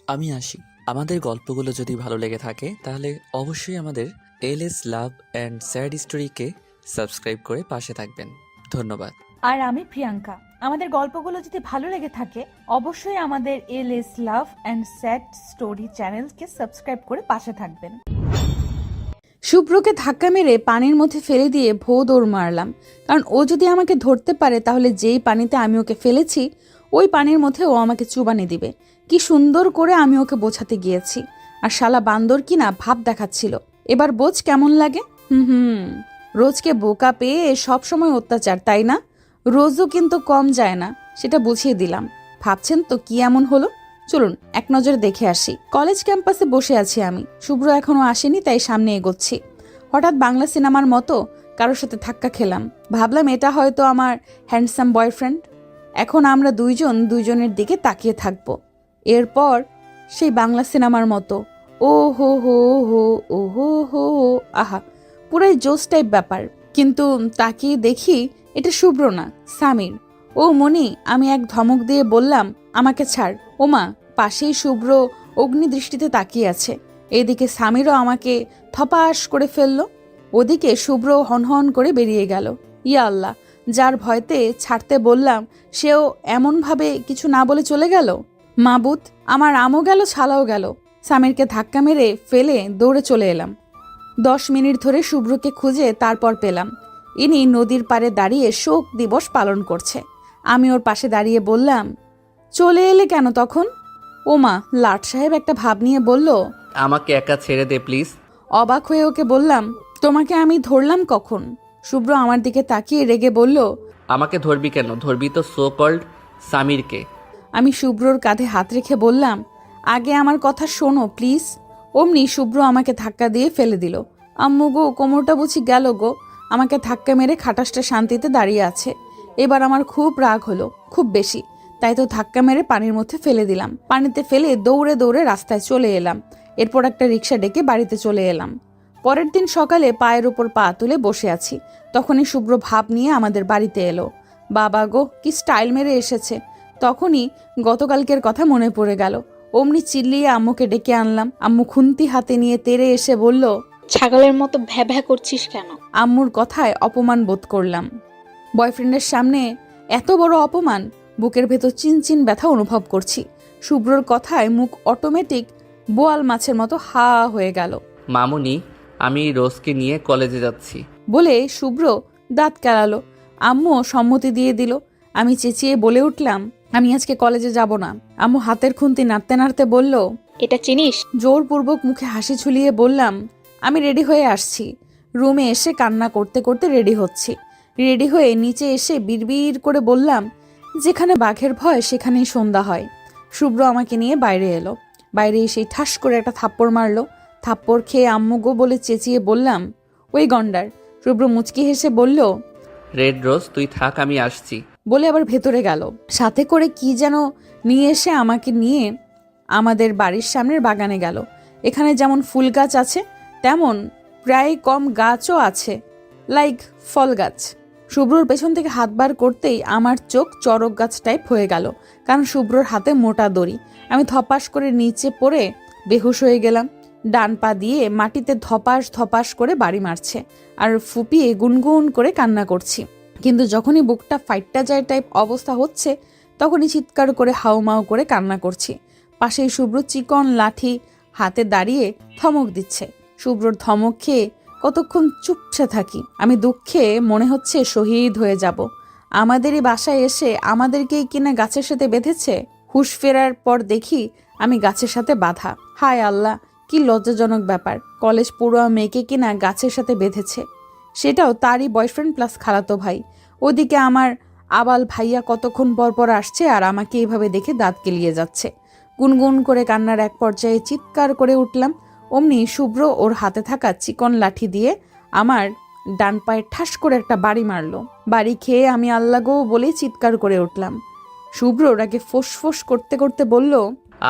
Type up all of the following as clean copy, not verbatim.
আমি আসি। আমাদের গল্পগুলো যদি ভালো লেগে থাকে তাহলে অবশ্যই আমাদের এলএস লাভ অ্যান্ড স্যাড স্টোরিকে সাবস্ক্রাইব করে পাশে থাকবেন। ধন্যবাদ। আর আমি প্রিয়াঙ্কা। আমাদের গল্পগুলো যদি ভালো লেগে থাকে অবশ্যই আমাদের LS love and sad story চ্যানেলকে সাবস্ক্রাইব করে পাশে থাকবেন। শুভ্রকে ধাক্কা মেরে পানির মধ্যে ফেলে দিয়ে ভো দৌড় মারলাম, কারণ ও যদি আমাকে ধরতে পারে তাহলে যেই পানিতে আমি ওকে ফেলেছি ওই পানির মধ্যে ও আমাকে চুবানি দিবে। কি সুন্দর করে আমি ওকে বোঝাতে গিয়েছি, আর শালা বান্দর কিনা ভাব দেখাচ্ছিল। এবার বোঝ কেমন লাগে। হুম, রোজকে বোকা পেয়ে সব সময় অত্যাচার, তাই না? রোজও কিন্তু কম যায় না, সেটা বুঝিয়ে দিলাম। ভাবছেন তো কি এমন হলো? চলুন এক নজরে দেখে আসি। কলেজ ক্যাম্পাসে বসে আছি আমি, শুভ্র এখনো আসেনি, তাই সামনে এগোচ্ছি। হঠাৎ বাংলা সিনেমার মতো কারোর সাথে ধাক্কা খেলাম। ভাবলাম এটা হয়তো আমার হ্যান্ডসাম বয়ফ্রেন্ড। এখন আমরা দুইজন দুইজনের দিকে তাকিয়ে থাকবো। এরপর সেই বাংলা সিনেমার মতো ও হো হো হো ও হো হো হো, আহা, পুরাই জোস টাইপ ব্যাপার। কিন্তু তাকিয়ে দেখি এটা শুভ্র না, সামির। ও মনি, আমি এক ধমক দিয়ে বললাম, আমাকে ছাড়। ওমা, পাশেই শুভ্র অগ্নি দৃষ্টিতে তাকিয়ে আছে। এদিকে সামিরও আমাকে থপাস করে ফেলল। ওদিকে শুভ্র হনহন করে বেরিয়ে গেল। ইয়া আল্লাহ, যার ভয়তে ছাড়তে বললাম সেও এমনভাবে কিছু না বলে চলে গেল। মাবুত, আমার আমও গেল ছালাও গেল। সামিরকে ধাক্কা মেরে ফেলে দৌড়ে চলে এলাম। 10 মিনিট ধরে শুভ্রকে খুঁজে তারপর পেলাম। ইনি নদীর পাড়ে দাঁড়িয়ে শোক দিবস পালন করছে। আমি ওর পাশে দাঁড়িয়ে বললাম, চলে এলে কেন তখন? ওমা, লাট সাহেব একটা ভাব নিয়ে বলল, আমাকে একা ছেড়ে দে প্লিজ। অবাক হয়ে ওকে বললাম, তোমাকে আমি ধরলাম কখন? শুভ্র আমার দিকে তাকিয়ে রেগে বলল, আমাকে ধরবি কেন? ধরবি তো সো কল্ড সামিরকে। আমি শুভ্রর কাঁধে হাত রেখে বললাম, আগে আমার কথা শোনো প্লিজ। অমনি শুভ্র আমাকে ধাক্কা দিয়ে ফেলে দিল। আম্মু গো, কোমরটা বুঝি গেল গো। আমাকে ধাক্কা মেরে খাটাসটা শান্তিতে দাঁড়িয়ে আছে। এবার আমার খুব রাগ হলো, খুব বেশি। তাই তো ধাক্কা মেরে পানির মধ্যে ফেলে দিলাম। পানিতে ফেলে দৌড়ে দৌড়ে রাস্তায় চলে এলাম। এরপর একটা রিক্সা ডেকে বাড়িতে চলে এলাম। পরের দিন সকালে পায়ের উপর পা তুলে বসে আছি, তখনই শুভ্র ভাব নিয়ে আমাদের বাড়িতে এলো। বাবা গো, কি স্টাইল মেরে এসেছে। তখনই গতকালকের কথা মনে পড়ে গেল। অমনি চিল্লিয়ে আম্মুকে ডেকে আনলাম। আম্মু খুন্তি হাতে নিয়ে তেড়ে এসে বলল, ছাগলের মতো ভ্যা ভ্যা করছিস কেন? আম্মুর কথায় অপমান বোধ করলাম। বয়ফ্রেন্ডের সামনে এত বড় অপমান! বুকের ভেতর চিনচিন ব্যথা অনুভব করছি। শুভ্রর কথায় মুখ অটোমেটিক বোয়াল মাছের মতো হা হয়ে গেল। মামুনি, আমি রোজকে নিয়ে কলেজে যাচ্ছি। বলে শুভ্র দাঁত কেলালো। আম্মু সম্মতি দিয়ে দিল। আমি চেঁচিয়ে বলে উঠলাম, আমি আজকে কলেজে যাব না। আম্মু হাতের খুন্তি নাড়তে নাড়তে বলল, এটা চিনিস? জোরপূর্বক মুখে হাসি ঝুলিয়ে বললাম, আমি রেডি হয়ে আসছি। রুমে এসে কান্না করতে করতে রেডি হচ্ছি। রেডি হয়ে নিচে এসে বিড়বিড় করে বললাম, যেখানে বাঘের ভয় সেখানেই সন্ধ্যা হয়। শুভ্র আমাকে নিয়ে বাইরে এলো। বাইরে এসে ঠাস করে একটা থাপ্পড় মারলো। থাপ্পড় খেয়ে আম্মু গো বলে চেঁচিয়ে বললাম, ওই গন্ডার। শুভ্র মুচকি হেসে বলল, রেড রোজ তুই থাক, আমি আসছি। বলে আবার ভেতরে গেল। সাথে করে কি যেন নিয়ে এসে আমাকে নিয়ে আমাদের বাড়ির সামনের বাগানে গেল। এখানে যেমন ফুল গাছ আছে তেমন প্রায় কম গাছও আছে, লাইক ফল গাছ। শুভ্রর পেছন থেকে হাত বার করতেই আমার চোখ চড়ক গাছ টাইপ হয়ে গেল, কারণ শুভ্রর হাতে মোটা দড়ি। আমি ধপাস করে নিচে পড়ে বেহুশ হয়ে গেলাম। ডান পা দিয়ে মাটিতে ধপাস ধপাস করে বাড়ি মারছে আর ফুপিয়ে গুনগুন করে কান্না করছি। কিন্তু যখনই বুকটা ফাইটটা যায় টাইপ অবস্থা হচ্ছে তখনই চিৎকার করে হাউমাউ করে কান্না করছি। পাশেই শুভ্র চিকন লাঠি হাতে দাঁড়িয়ে ধমক দিচ্ছে। শুভ্রর ধমক খেয়ে কতক্ষণ চুপসে থাকি। আমি দুঃখে মনে হচ্ছে শহীদ হয়ে যাব। আমাদেরই বাসায় এসে আমাদেরকেই কিনা গাছের সাথে বেঁধেছে। হুঁশ ফেরার পর দেখি আমি গাছের সাথে বাঁধা। হায় আল্লাহ, কি লজ্জাজনক ব্যাপার। কলেজ পড়ুয়া মেয়েকে কিনা গাছের সাথে বেঁধেছে, সেটাও তারই বয়ফ্রেন্ড প্লাস খালাতো ভাই। ওদিকে আমার আবাল ভাইয়া কতক্ষণ পর পর আসছে আর আমাকে এইভাবে দেখে দাঁত কেলিয়ে যাচ্ছে। গুনগুন করে কান্নার এক পর্যায়ে চিৎকার করে উঠলাম। অমনি শুভ্র ওর হাতে থাকা চিকন লাঠি দিয়ে আমার ডান পায়ে ঠাস করে একটা বাড়ি মারলো। বাড়ি খেয়ে আমি আল্লাহ গো বলেই চিৎকার করে উঠলাম। শুভ্র ওটাকে ফোঁস করতে করতে বলল,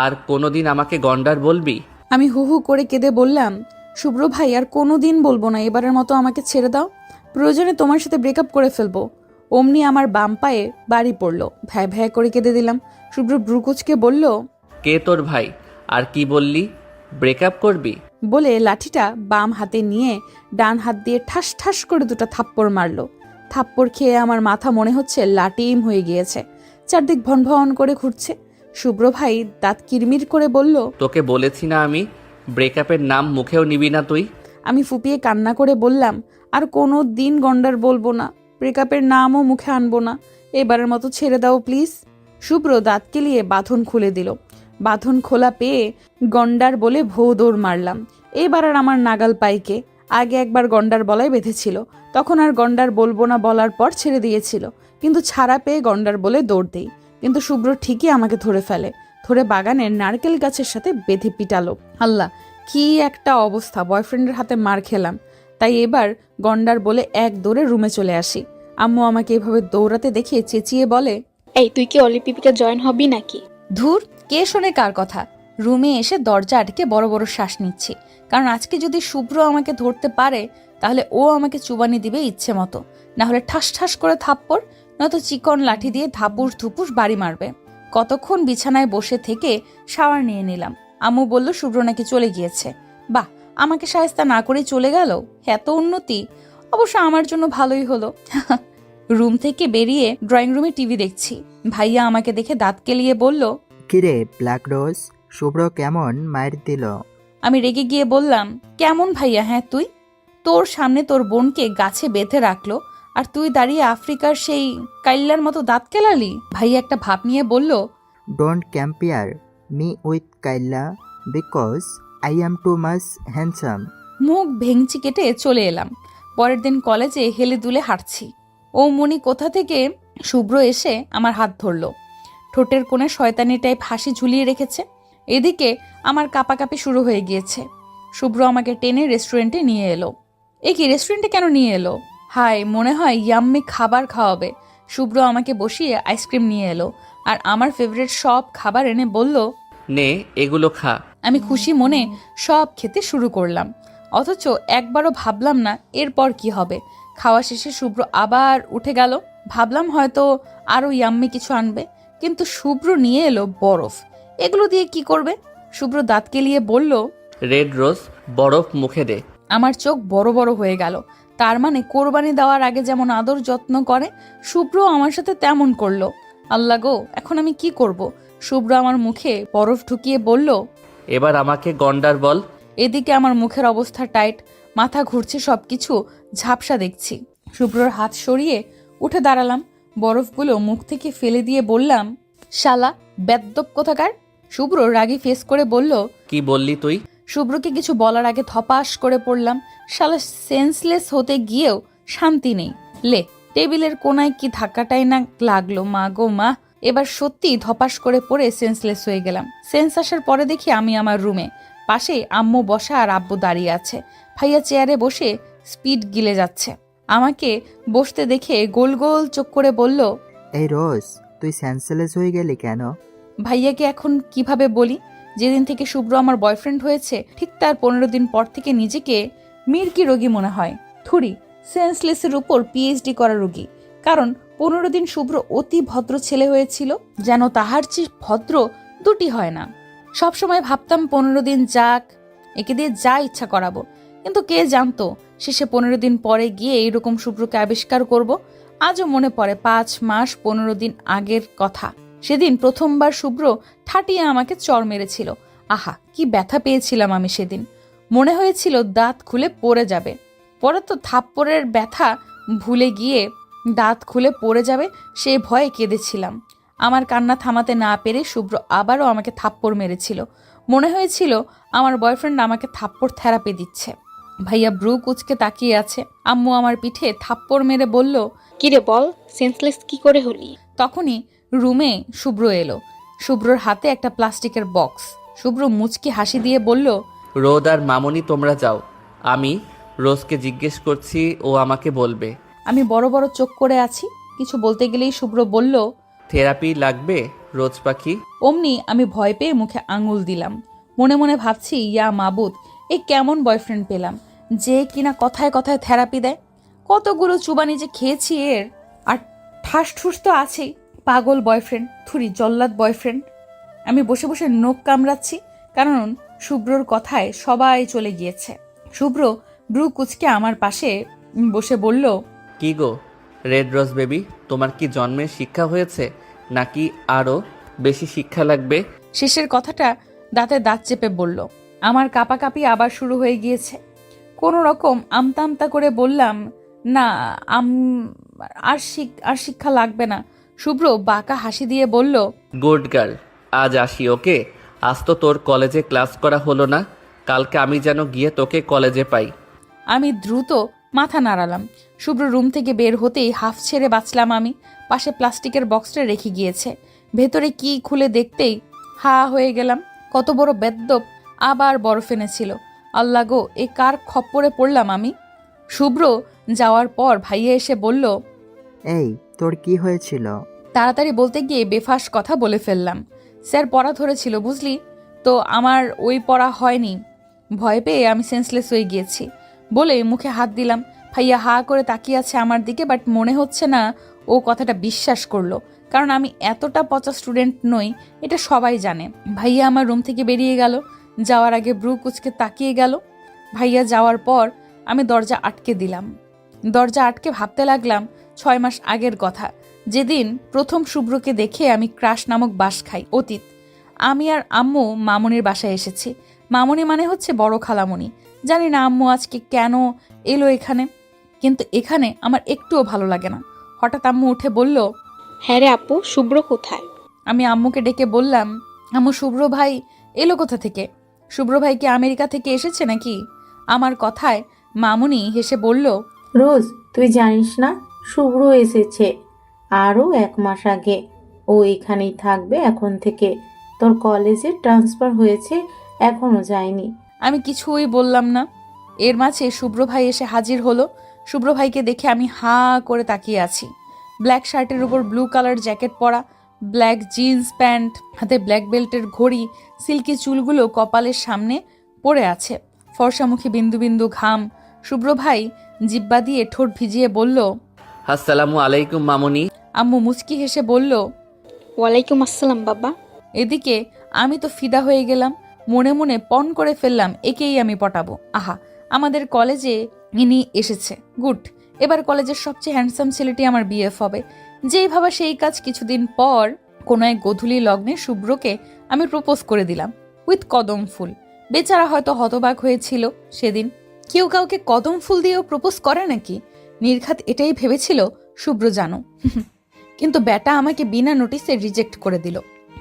আর কোনোদিন আমাকে গন্ডার বলবি? আমি হু হু করে কেঁদে বললাম, শুভ্র ভাই আর কোনোদিন বলবো না, এবারের মতো আমাকে ছেড়ে দাও। প্রয়োজনে তোমার সাথে ব্রেকআপ করে ফেলবো। অমনি আমার বাম পায়ে বাড়ি পড়লো। ভ্যাঁ ভ্যাঁ করে কেঁদে দিলাম। শুভ্র ব্রুকুচকে বলল, কে তোর ভাই? আর কি বললি? ব্রেকআপ করবি? বলে লাঠিটা বাম হাতে নিয়ে ডান হাত দিয়ে ঠাস ঠাস করে দুটো থাপ্পড় মারলো। থাপ্পড় খেয়ে আমার মাথা মনে হচ্ছে লাটিম হয়ে গিয়েছে, চারদিক ভন ভন করে ঘুরছে। শুভ্র ভাই দাঁত কিরমির করে বলল, তোকে বলেছি না আমি, ব্রেকআপের নাম মুখেও নিবি না তুই। আমি ফুপিয়ে কান্না করে বললাম, আর কোনো দিন গন্ডার বলবো না, ব্রেকআপের নামও মুখে আনবো না, এবারের মতো ছেড়ে দাও প্লিজ। শুভ্র দাঁত কেলিয়ে বাঁধন খুলে দিল। বাঁধন খোলা পেয়ে গন্ডার বলে ভৌ দৌড় মারলাম। এবার আর আমার নাগাল পাইকে। আগে একবার গন্ডার বলাই বেঁধেছিল, তখন আর গন্ডার বলবো না বলার পর ছেড়ে দিয়েছিল, কিন্তু ছাড়া পেয়ে গন্ডার বলে দৌড় দেই। কিন্তু শুভ্র ঠিকই আমাকে ধরে ফেলে, ধরে বাগানের নারকেল গাছের সাথে বেঁধে পিটালো। আল্লাহ, কি একটা অবস্থা! বয়ফ্রেন্ডের হাতে মার খেলাম। তাই এবার গন্ডার বলে এক দৌড়ে রুমে চলে আসি। আম্মু আমাকে এভাবে দৌড়াতে দেখে চেঁচিয়ে বলে, এই তুই কি অলিম্পিকে জয়েন হবি নাকি? ধুর, কে শোনে কার কথা। রুমে এসে দরজা আটকে বড় বড় শ্বাস নিচ্ছি, কারণ আজকে যদি শুভ্র আমাকে ধরতে পারে তাহলে ও আমাকে চুবানি দিবে ইচ্ছে মতো, না হলে ঠাস ঠাস করে থাপ্পড়, নয়তো চিকন লাঠি দিয়ে ধাপুস ধুপুস বাড়ি মারবে। কতক্ষণ বিছানায় বসে থেকে শাওয়ার নিয়ে নিলাম। আম্মু বলল শুভ্র নাকি চলে গিয়েছে। বাহ, আমাকে শায়েস্তা না করে চলে গেল, এত উন্নতি! অবশ্য আমার জন্য ভালোই হলো। রুম থেকে বেরিয়ে ড্রয়িং রুমে টিভি দেখছি। ভাইয়া আমাকে দেখে দাঁত কেলিয়ে বলল, কিরে ব্ল্যাক রোজ, শুভ্র কেমন মায়ের দিল? আমি রেগে গিয়ে বললাম, কেমন ভাইয়া? হ্যাঁ তুই? তোর সামনে তোর বোনকে গাছে বেঁধে রাখলো আর তুই দাঁড়িয়ে আফ্রিকার সেই কাইল্লার মতো দাঁত কেলালি। ভাইয়া একটা ভাব নিয়ে বলল, don't compare me with Kailla because I am too much handsome. মুখ ভেঙচি কেটে চলে এলাম। পরের দিন কলেজে হেলে দুলে হাঁটছি। ও মনি কোথা থেকে শুভ্র এসে আমার হাত ধরলো। ঠোঁটের কোণে শয়তানি টাইপ হাসি ঝুলিয়ে রেখেছে। এদিকে আমার কাঁপাকাঁপি শুরু হয়ে গিয়েছে। শুভ্র আমাকে টেনে রেস্টুরেন্টে নিয়ে এলো। এ কি, রেস্টুরেন্টে কেন নিয়ে এলো? হায়, মনে হয় ইয়াম্মি খাবার খাওয়াবে। শুভ্র আমাকে বসিয়ে আইসক্রিম নিয়ে এলো আর আমার ফেভারিট সব খাবার এনে বলল, নে এগুলো খা। আমি খুশি মনে সব খেতে শুরু করলাম, অথচ একবারও ভাবলাম না এরপর কি হবে। খাওয়া শেষে শুভ্র আবার উঠে গেল। ভাবলাম হয়তো আরো ইয়াম্মি কিছু আনবে, কিন্তু শুভ্র নিয়ে এলো বরফ। এগুলো দিয়ে কি করবে? শুভ্র দাঁত কেলিয়ে বলল, রেড রোজ, বরফ মুখে দে। আমার চোখ বড় বড় হয়ে গেল। তার মানে কোরবানি দেওয়ার আগে যেমন আদর যত্ন করে, শুভ্র আমার সাথে তেমন করলো। আল্লাহ গো, এখন আমি কি করব? শুভ্র আমার মুখে বরফ ঢুকিয়ে বলল, এবার আমাকে গন্ডার বল। এদিকে আমার মুখের অবস্থা টাইট, মাথা ঘুরছে, সবকিছু ঝাপসা দেখছি। শুভ্রর হাত সরিয়ে উঠে দাঁড়ালাম, বরফগুলো মুখ থেকে ফেলে দিয়ে বললাম, শালা বেদ্যপ কোথাকার। শুভ্র রাগী ফেস করে বলল, কি বললি তুই? শুভ্রকে কিছু বলার আগে ধপাস করে পড়লাম। শালা সেন্সলেস হতে গিয়েও শান্তি নেই। লে, টেবিলের কোনায় কি ধাক্কাটাই না লাগলো, মা গো মা! এবার সত্যি ধপাস করে পড়ে সেন্সলেস হয়ে গেলাম। সেন্স আসার পরে দেখি আমি আমার রুমে, পাশে আম্মু বসা আর আব্বু দাঁড়িয়ে আছে। ভাইয়া চেয়ারে বসে স্পিড গিলে যাচ্ছে। আমাকে বসতে দেখে গোল গোল চোখ করে বলল, এই রোজ, তুই সেন্সলেস হয়ে গেলি কেন? ভাইয়াকে এখন কিভাবে বলি? যেদিন থেকে শুভ্র আমার বয়ফ্রেন্ড হয়েছে ঠিক তার 15 দিন পর থেকে নিজেকে মির্কি রোগী মনে হয়। থুরি, সেন্সলেসের উপর পিএইচডি করা রোগী। কারণ 15 দিন শুভ্র অতি ভদ্র ছেলে হয়েছিল, যেন তাহার চেয়ে ভদ্র দুটি হয় না। সবসময় ভাবতাম 15 দিন যাক, একে দিয়ে যা ইচ্ছা করাবো, কিন্তু কে জানতো শেষে 15 দিন পরে গিয়ে এইরকম শুভ্রকে আবিষ্কার করব। আজও মনে পড়ে 5 মাস 15 দিন আগের কথা। সেদিন প্রথমবার শুভ্র ঠাটিয়ে আমাকে চর মেরেছিল। আহা, কি ব্যথা পেয়েছিলাম আমি সেদিন। মনে হয়েছিল দাঁত খুলে পড়ে যাবে। পরে তো থাপ্পড়ের ব্যথা ভুলে গিয়ে দাঁত খুলে পড়ে যাবে সেই ভয়ে কেঁদেছিলাম। আমার কান্না থামাতে না পেরে শুভ্র আবারও আমাকে থাপ্পড় মেরেছিল। মনে হয়েছিল আমার বয়ফ্রেন্ড আমাকে থাপ্পড় থেরাপি দিচ্ছে। ভাইয়া ব্রু কুচকে তাকিয়ে আছে। আম্মু আমার পিঠে থাপ্পড় মেরে বলল, কিরে বল, সেন্সলেস কি করে হলি? তখনই রুমে শুভ্র এলো। শুভ্রর হাতে একটা প্লাস্টিকের বক্স। শুভ্র মুচকি হাসি দিয়ে বলল, রোদ আর মামনি তোমরা যাও, আমি রোজকে জিজ্ঞেস করছি, ও আমাকে বলবে। আমি বড় বড় চোখ করে আছি। কিছু বলতে গেলেই শুভ্র বলল, থেরাপি লাগবে রোজ পাখি? অমনি আমি ভয় পেয়ে মুখে আঙুল দিলাম। মনে মনে ভাবছি, ইয়া মাবুদ, এ কেমন বয়ফ্রেন্ড পেলাম যে কিনা কথায় কথায় থেরাপি দেয়। কতগুলো চুবানি যে খেয়েছি এর, আর ঠাস ঠুস তো আছেই, পাগল বয়ফ্রেন্ড, থুরি জল্লাদ বয়ফ্রেন্ড। আমি বসে বসে নোখ কামড়াচ্ছি, কারণ শুভ্রর কথায় সবাই চলে গিয়েছে। শুভ্র ব্রু কুচকে আমার পাশে বসে বলল, কি গো রেড রোজ বেবি, তোমার কি জন্মের শিক্ষা হয়েছে নাকি আরও বেশি শিক্ষা লাগবে? শেষের কথাটা দাঁতে দাঁত চেপে বলল। আমার কাঁপাকাঁপি আবার শুরু হয়ে গিয়েছে। কোনো রকম আমতা আমতা করে বললাম, না আর শিক্ষা লাগবে না। শুভ্র বাঁকা হাসি দিয়ে বলল, গুড গার্ল, আজ আসি ওকে। আজ তো তোর কলেজে ক্লাস করা হলো না, কালকে আমি যেন গিয়ে তোকে কলেজে পাই। আমি দ্রুত মাথা নাড়ালাম। শুভ্র রুম থেকে বের হতেই হাফ ছেড়ে বাঁচলাম আমি। পাশে প্লাস্টিকের বক্সটা রেখে গিয়েছে, ভেতরে কি খুলে দেখতেই হা হয়ে গেলাম। কত বড় বেদ্যপ আবার বরফ এনেছিল। আল্লাহ গো, এ কার খপ্পরে পড়লাম আমি। শুভ্র যাওয়ার পর ভাইয়া এসে বলল, এই তোর কি হয়েছিল? তাড়াতাড়ি বলতে গিয়ে বেফাস কথা বলে ফেললাম। স্যার পড়া ধরেছিল বুঝলি তো, আমার ওই পড়া হয়নি। ভয় পেয়ে আমি সেন্সলেস হয়ে গিয়েছি বলে মুখে হাত দিলাম। ভাইয়া হা করে তাকিয়ে আছে আমার দিকে, বাট মনে হচ্ছে না ও কথাটা বিশ্বাস করলো, কারণ আমি এতটা পচা স্টুডেন্ট নই, এটা সবাই জানে। ভাইয়া আমার রুম থেকে বেরিয়ে গেল। যাওয়ার আগে ব্রু কুচকে তাকিয়ে গেল। ভাইয়া যাওয়ার পর আমি দরজা আটকে দিলাম। দরজা আটকে ভাবতে লাগলাম 6 মাস আগের কথা, যেদিন প্রথম শুভ্রকে দেখে আমি ক্রাশ নামক বাস খাই। অতীত। আমি আর আম্মু মামুনির বাসায় এসেছি। মামুনি মানে হচ্ছে বড় খালামণি। জানি না আম্মু আজকে কেন এলো এখানে, কিন্তু এখানে আমার একটুও ভালো লাগে না। হঠাৎ আম্মু উঠে বলল, হ্যাঁ রে আপু, শুভ্র কোথায়? আমি আম্মুকে ডেকে বললাম, আম্মু শুভ্র ভাই এলো কোথা থেকে? শুভ্র ভাই কি আমেরিকা থেকে এসেছে নাকি? আমার কথায় মামুনি হেসে বলল, রোজ, তুই জানিস না শুভ্র এসেছে আরও 1 মাস আগে। ও এখানেই থাকবে এখন থেকে। তোর কলেজে ট্রান্সফার হয়েছে, এখনো যায়নি। আমি কিছুই বললাম না। এর মাঝে শুভ্র ভাই এসে হাজির হলো। শুভ্র ভাইকে দেখে আমি হা করে তাকিয়ে আছি। ব্ল্যাক শার্টের উপর ব্লু কালার জ্যাকেট পরা, ব্ল্যাক জিন্স প্যান্ট, হাতে ব্ল্যাক বেল্টের ঘড়ি, সিল্কি চুলগুলো কপালের সামনে পড়ে আছে, ফর্সামুখী বিন্দু বিন্দু ঘাম। শুভ্র ভাই জিব্বা দিয়ে ঠোঁট ভিজিয়ে বলল, আসসালামু আলাইকুম মামুনি। আম্মু মুচকি হেসে বলল, ওয়ালাইকুম আসসালাম বাবা। এদিকে আমি তো ফিদা হয়ে গেলাম। মনে মনে পণ করে ফেললাম, একেই আমি পটাবো। আহা, আমাদের কলেজে ইনি এসেছে, গুড। এবার কলেজের সবচেয়ে হ্যান্ডসাম ছেলেটি আমার বিএফ হবে। যেই ভাবা সেই কাজ। কিছুদিন পর কোনো এক গোধূলি লগ্নে শুভ্রকে আমি প্রপোজ করে দিলাম, উইথ কদম ফুল। বেচারা হয়তো হতবাক হয়েছিল সেদিন। কেউ কাউকে কদম ফুল দিয়েও প্রপোজ করে নাকি? নির্ঘাত এটাই ভেবেছিল শুভ্র জানো। কিন্তু ব্যাটা আমাকে বিনা নোটিসে রিজেক্ট করে দিল।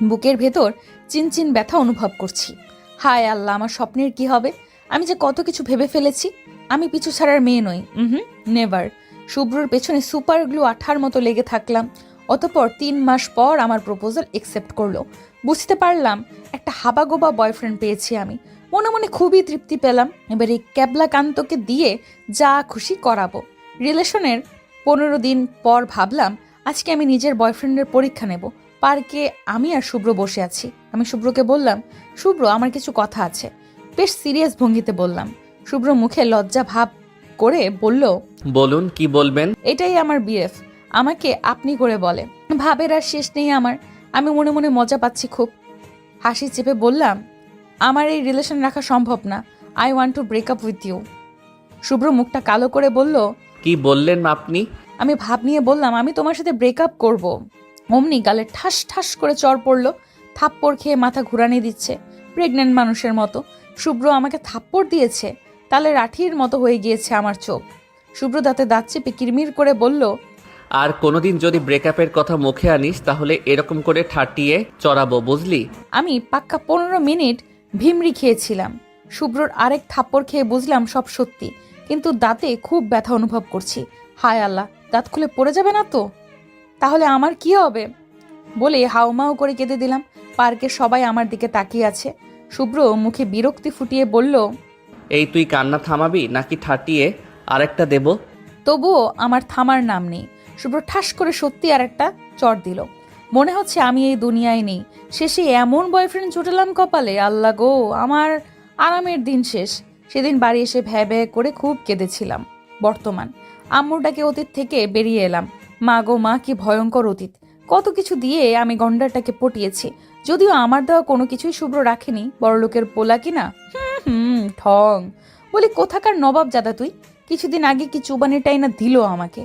বুকের ভেতর চিনচিন ব্যথা অনুভব করছি। হায় আল্লাহ, আমার স্বপ্নের কি হবে? আমি যে কত কিছু ভেবে ফেলেছি। আমি পিছু ছাড়ার মেয়ে নই, নেভার। শুভ্রর পেছনে সুপার গ্লু আঠার মতো লেগে থাকলাম। অতঃপর 3 মাস পর আমার প্রপোজাল একসেপ্ট করলো। বুঝতে পারলাম একটা হাবাগোবা বয়ফ্রেন্ড পেয়েছি আমি। মনে মনে খুবই তৃপ্তি পেলাম। এবার এই ক্যাবলা কান্তকে দিয়ে যা খুশি করাবো। রিলেশনের 15 দিন পর ভাবলাম আজকে আমি নিজের বয়ফ্রেন্ডের পরীক্ষা নেব। পার্কে আমি আর শুভ্র বসে আছি। আমি শুভ্রকে বললাম, শুভ্র আমার কিছু কথা আছে। বেশ সিরিয়াস ভঙ্গিতে বললাম। শুভ্র মুখে লজ্জা ভাব করে বলল, বলুন কি বলবেন? এটাই আমার বিএফ, আমাকে আপনি করে বলে। ভাবের আর শেষ নেই আমার। আমি মনে মনে মজা পাচ্ছি খুব। হাসি চেপে বললাম, আমার এই রিলেশন রাখা সম্ভব না। I want to break up with you. Shubhra মুখটা কালো করে বলল, কি বললেন আপনি? আমি ভাব নিয়ে বললাম, আমি তোমার সাথে ব্রেকআপ করব। অমনি গালে ঠাস ঠাস করে চড় পড়লো। থাপ্পড় খেয়ে মাথা ঘুরানি দিচ্ছে প্রেগনেন্ট মানুষের মতো। শুভ্র আমাকে থাপ্পড় দিয়েছে, তাহলে রাঠির মতো হয়ে গিয়েছে আমার চোখ। শুভ্র দাঁতে দাঁত চেপে কিরমির করে বলল, আর কোনোদিন যদি ব্রেকআপের কথা মুখে আনিস তাহলে এরকম করে ঠাটিয়ে চড়াবো, বুঝলি? আমি পাক্কা 15 মিনিট ভিমরি খেয়েছিলাম। শুভ্রর আরেক থাপ্পড় খেয়ে বুঝলাম সব সত্যি, কিন্তু দাঁতে খুব ব্যথা অনুভব করছি। হায় আল্লাহ, দাঁত খুলে পড়ে যাবে না তো? তাহলে আমার কি হবে? বলে হাউমাউ করে কেঁদে দিলাম। পার্কে সবাই আমার দিকে তাকিয়ে আছে। শুভ্র মুখে বিরক্তি ফুটিয়ে বলল, এই তুই কান্না থামাবি নাকি ঠাটিয়ে আরেকটা দেব? তবুও আমার থামার নাম নেই। শুভ্র ঠাস করে সত্যি আরেকটা চড় দিল। মনে হচ্ছে আমি এই দুনিয়ায় নেই। শেষে এমন বয়ফ্রেন্ড জুটালাম কপালে, আল্লাহ গো, আমার আরামের দিন শেষ। সেদিন বাড়ি এসে ভ্যা ভ্যা করে খুব কেঁদেছিলাম। বর্তমান আম্মুর ডাকে অতীত থেকে বেরিয়ে এলাম। মা গো মা, কি ভয়ঙ্কর অতীত! কত কিছু দিয়ে আমি গন্ডারটাকে পটিয়েছি, যদিও আমার দেওয়া কোনো কিছুই শুভ্র রাখেনি। বড়লোকের পোলা কিনা, ঠং বলি। কোথাকার নবাব জাদা তুই! কিছুদিন আগে কি চুবানিটাই না দিল আমাকে,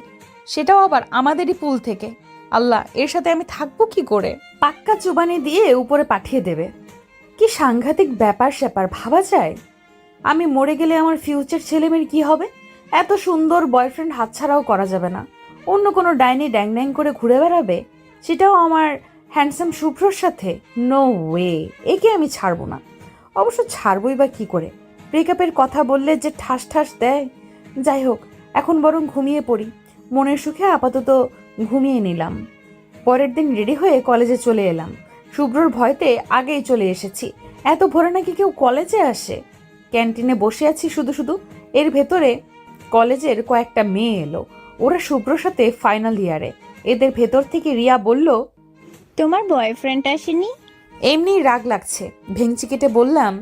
সেটাও আবার আমাদেরই পুল থেকে। আল্লাহ, এর সাথে আমি থাকবো কি করে? পাক্কা চুবানি দিয়ে উপরে পাঠিয়ে দেবে। কি সাংঘাতিক ব্যাপার স্যাপার, ভাবা যায়? আমি মরে গেলে আমার ফিউচার ছেলেমেয়ের কি হবে? এত সুন্দর বয়ফ্রেন্ড হাতছাড়াও করা যাবে না। অন্য কোনো ডাইনি ড্যাং ড্যাং করে ঘুরে বেড়াবে, সেটাও আমার হ্যান্ডসাম শুভ্রর সাথে? নো ওয়ে, একে আমি ছাড়বো না। অবশ্য ছাড়বই বা কি করে? ব্রেকআপের কথা বললে যে ঠাস ঠাস দেয়। যাই হোক, এখন বরং ঘুমিয়ে পড়ি। মনের সুখে আপাতত ঘুমিয়ে নিলাম। পরের দিন রেডি হয়ে কলেজে চলে এলাম। শুভ্রর ভয়তে আগেই চলে এসেছি। এত ভোরে নাকি কেউ কলেজে আসে? ক্যান্টিনে বসে আছি শুধু শুধু। এর ভেতরে কলেজের কয়েকটা মেয়ে এলো। ওরা শুভ্রর সাথে ফাইনাল ইয়ারে। এদের ভেতর থেকে রিয়া বলল, তোমার বয়ফ্রেন্ড আসেনি? এমনি রাগ লাগছে। ভেঙচি কেটে বললাম,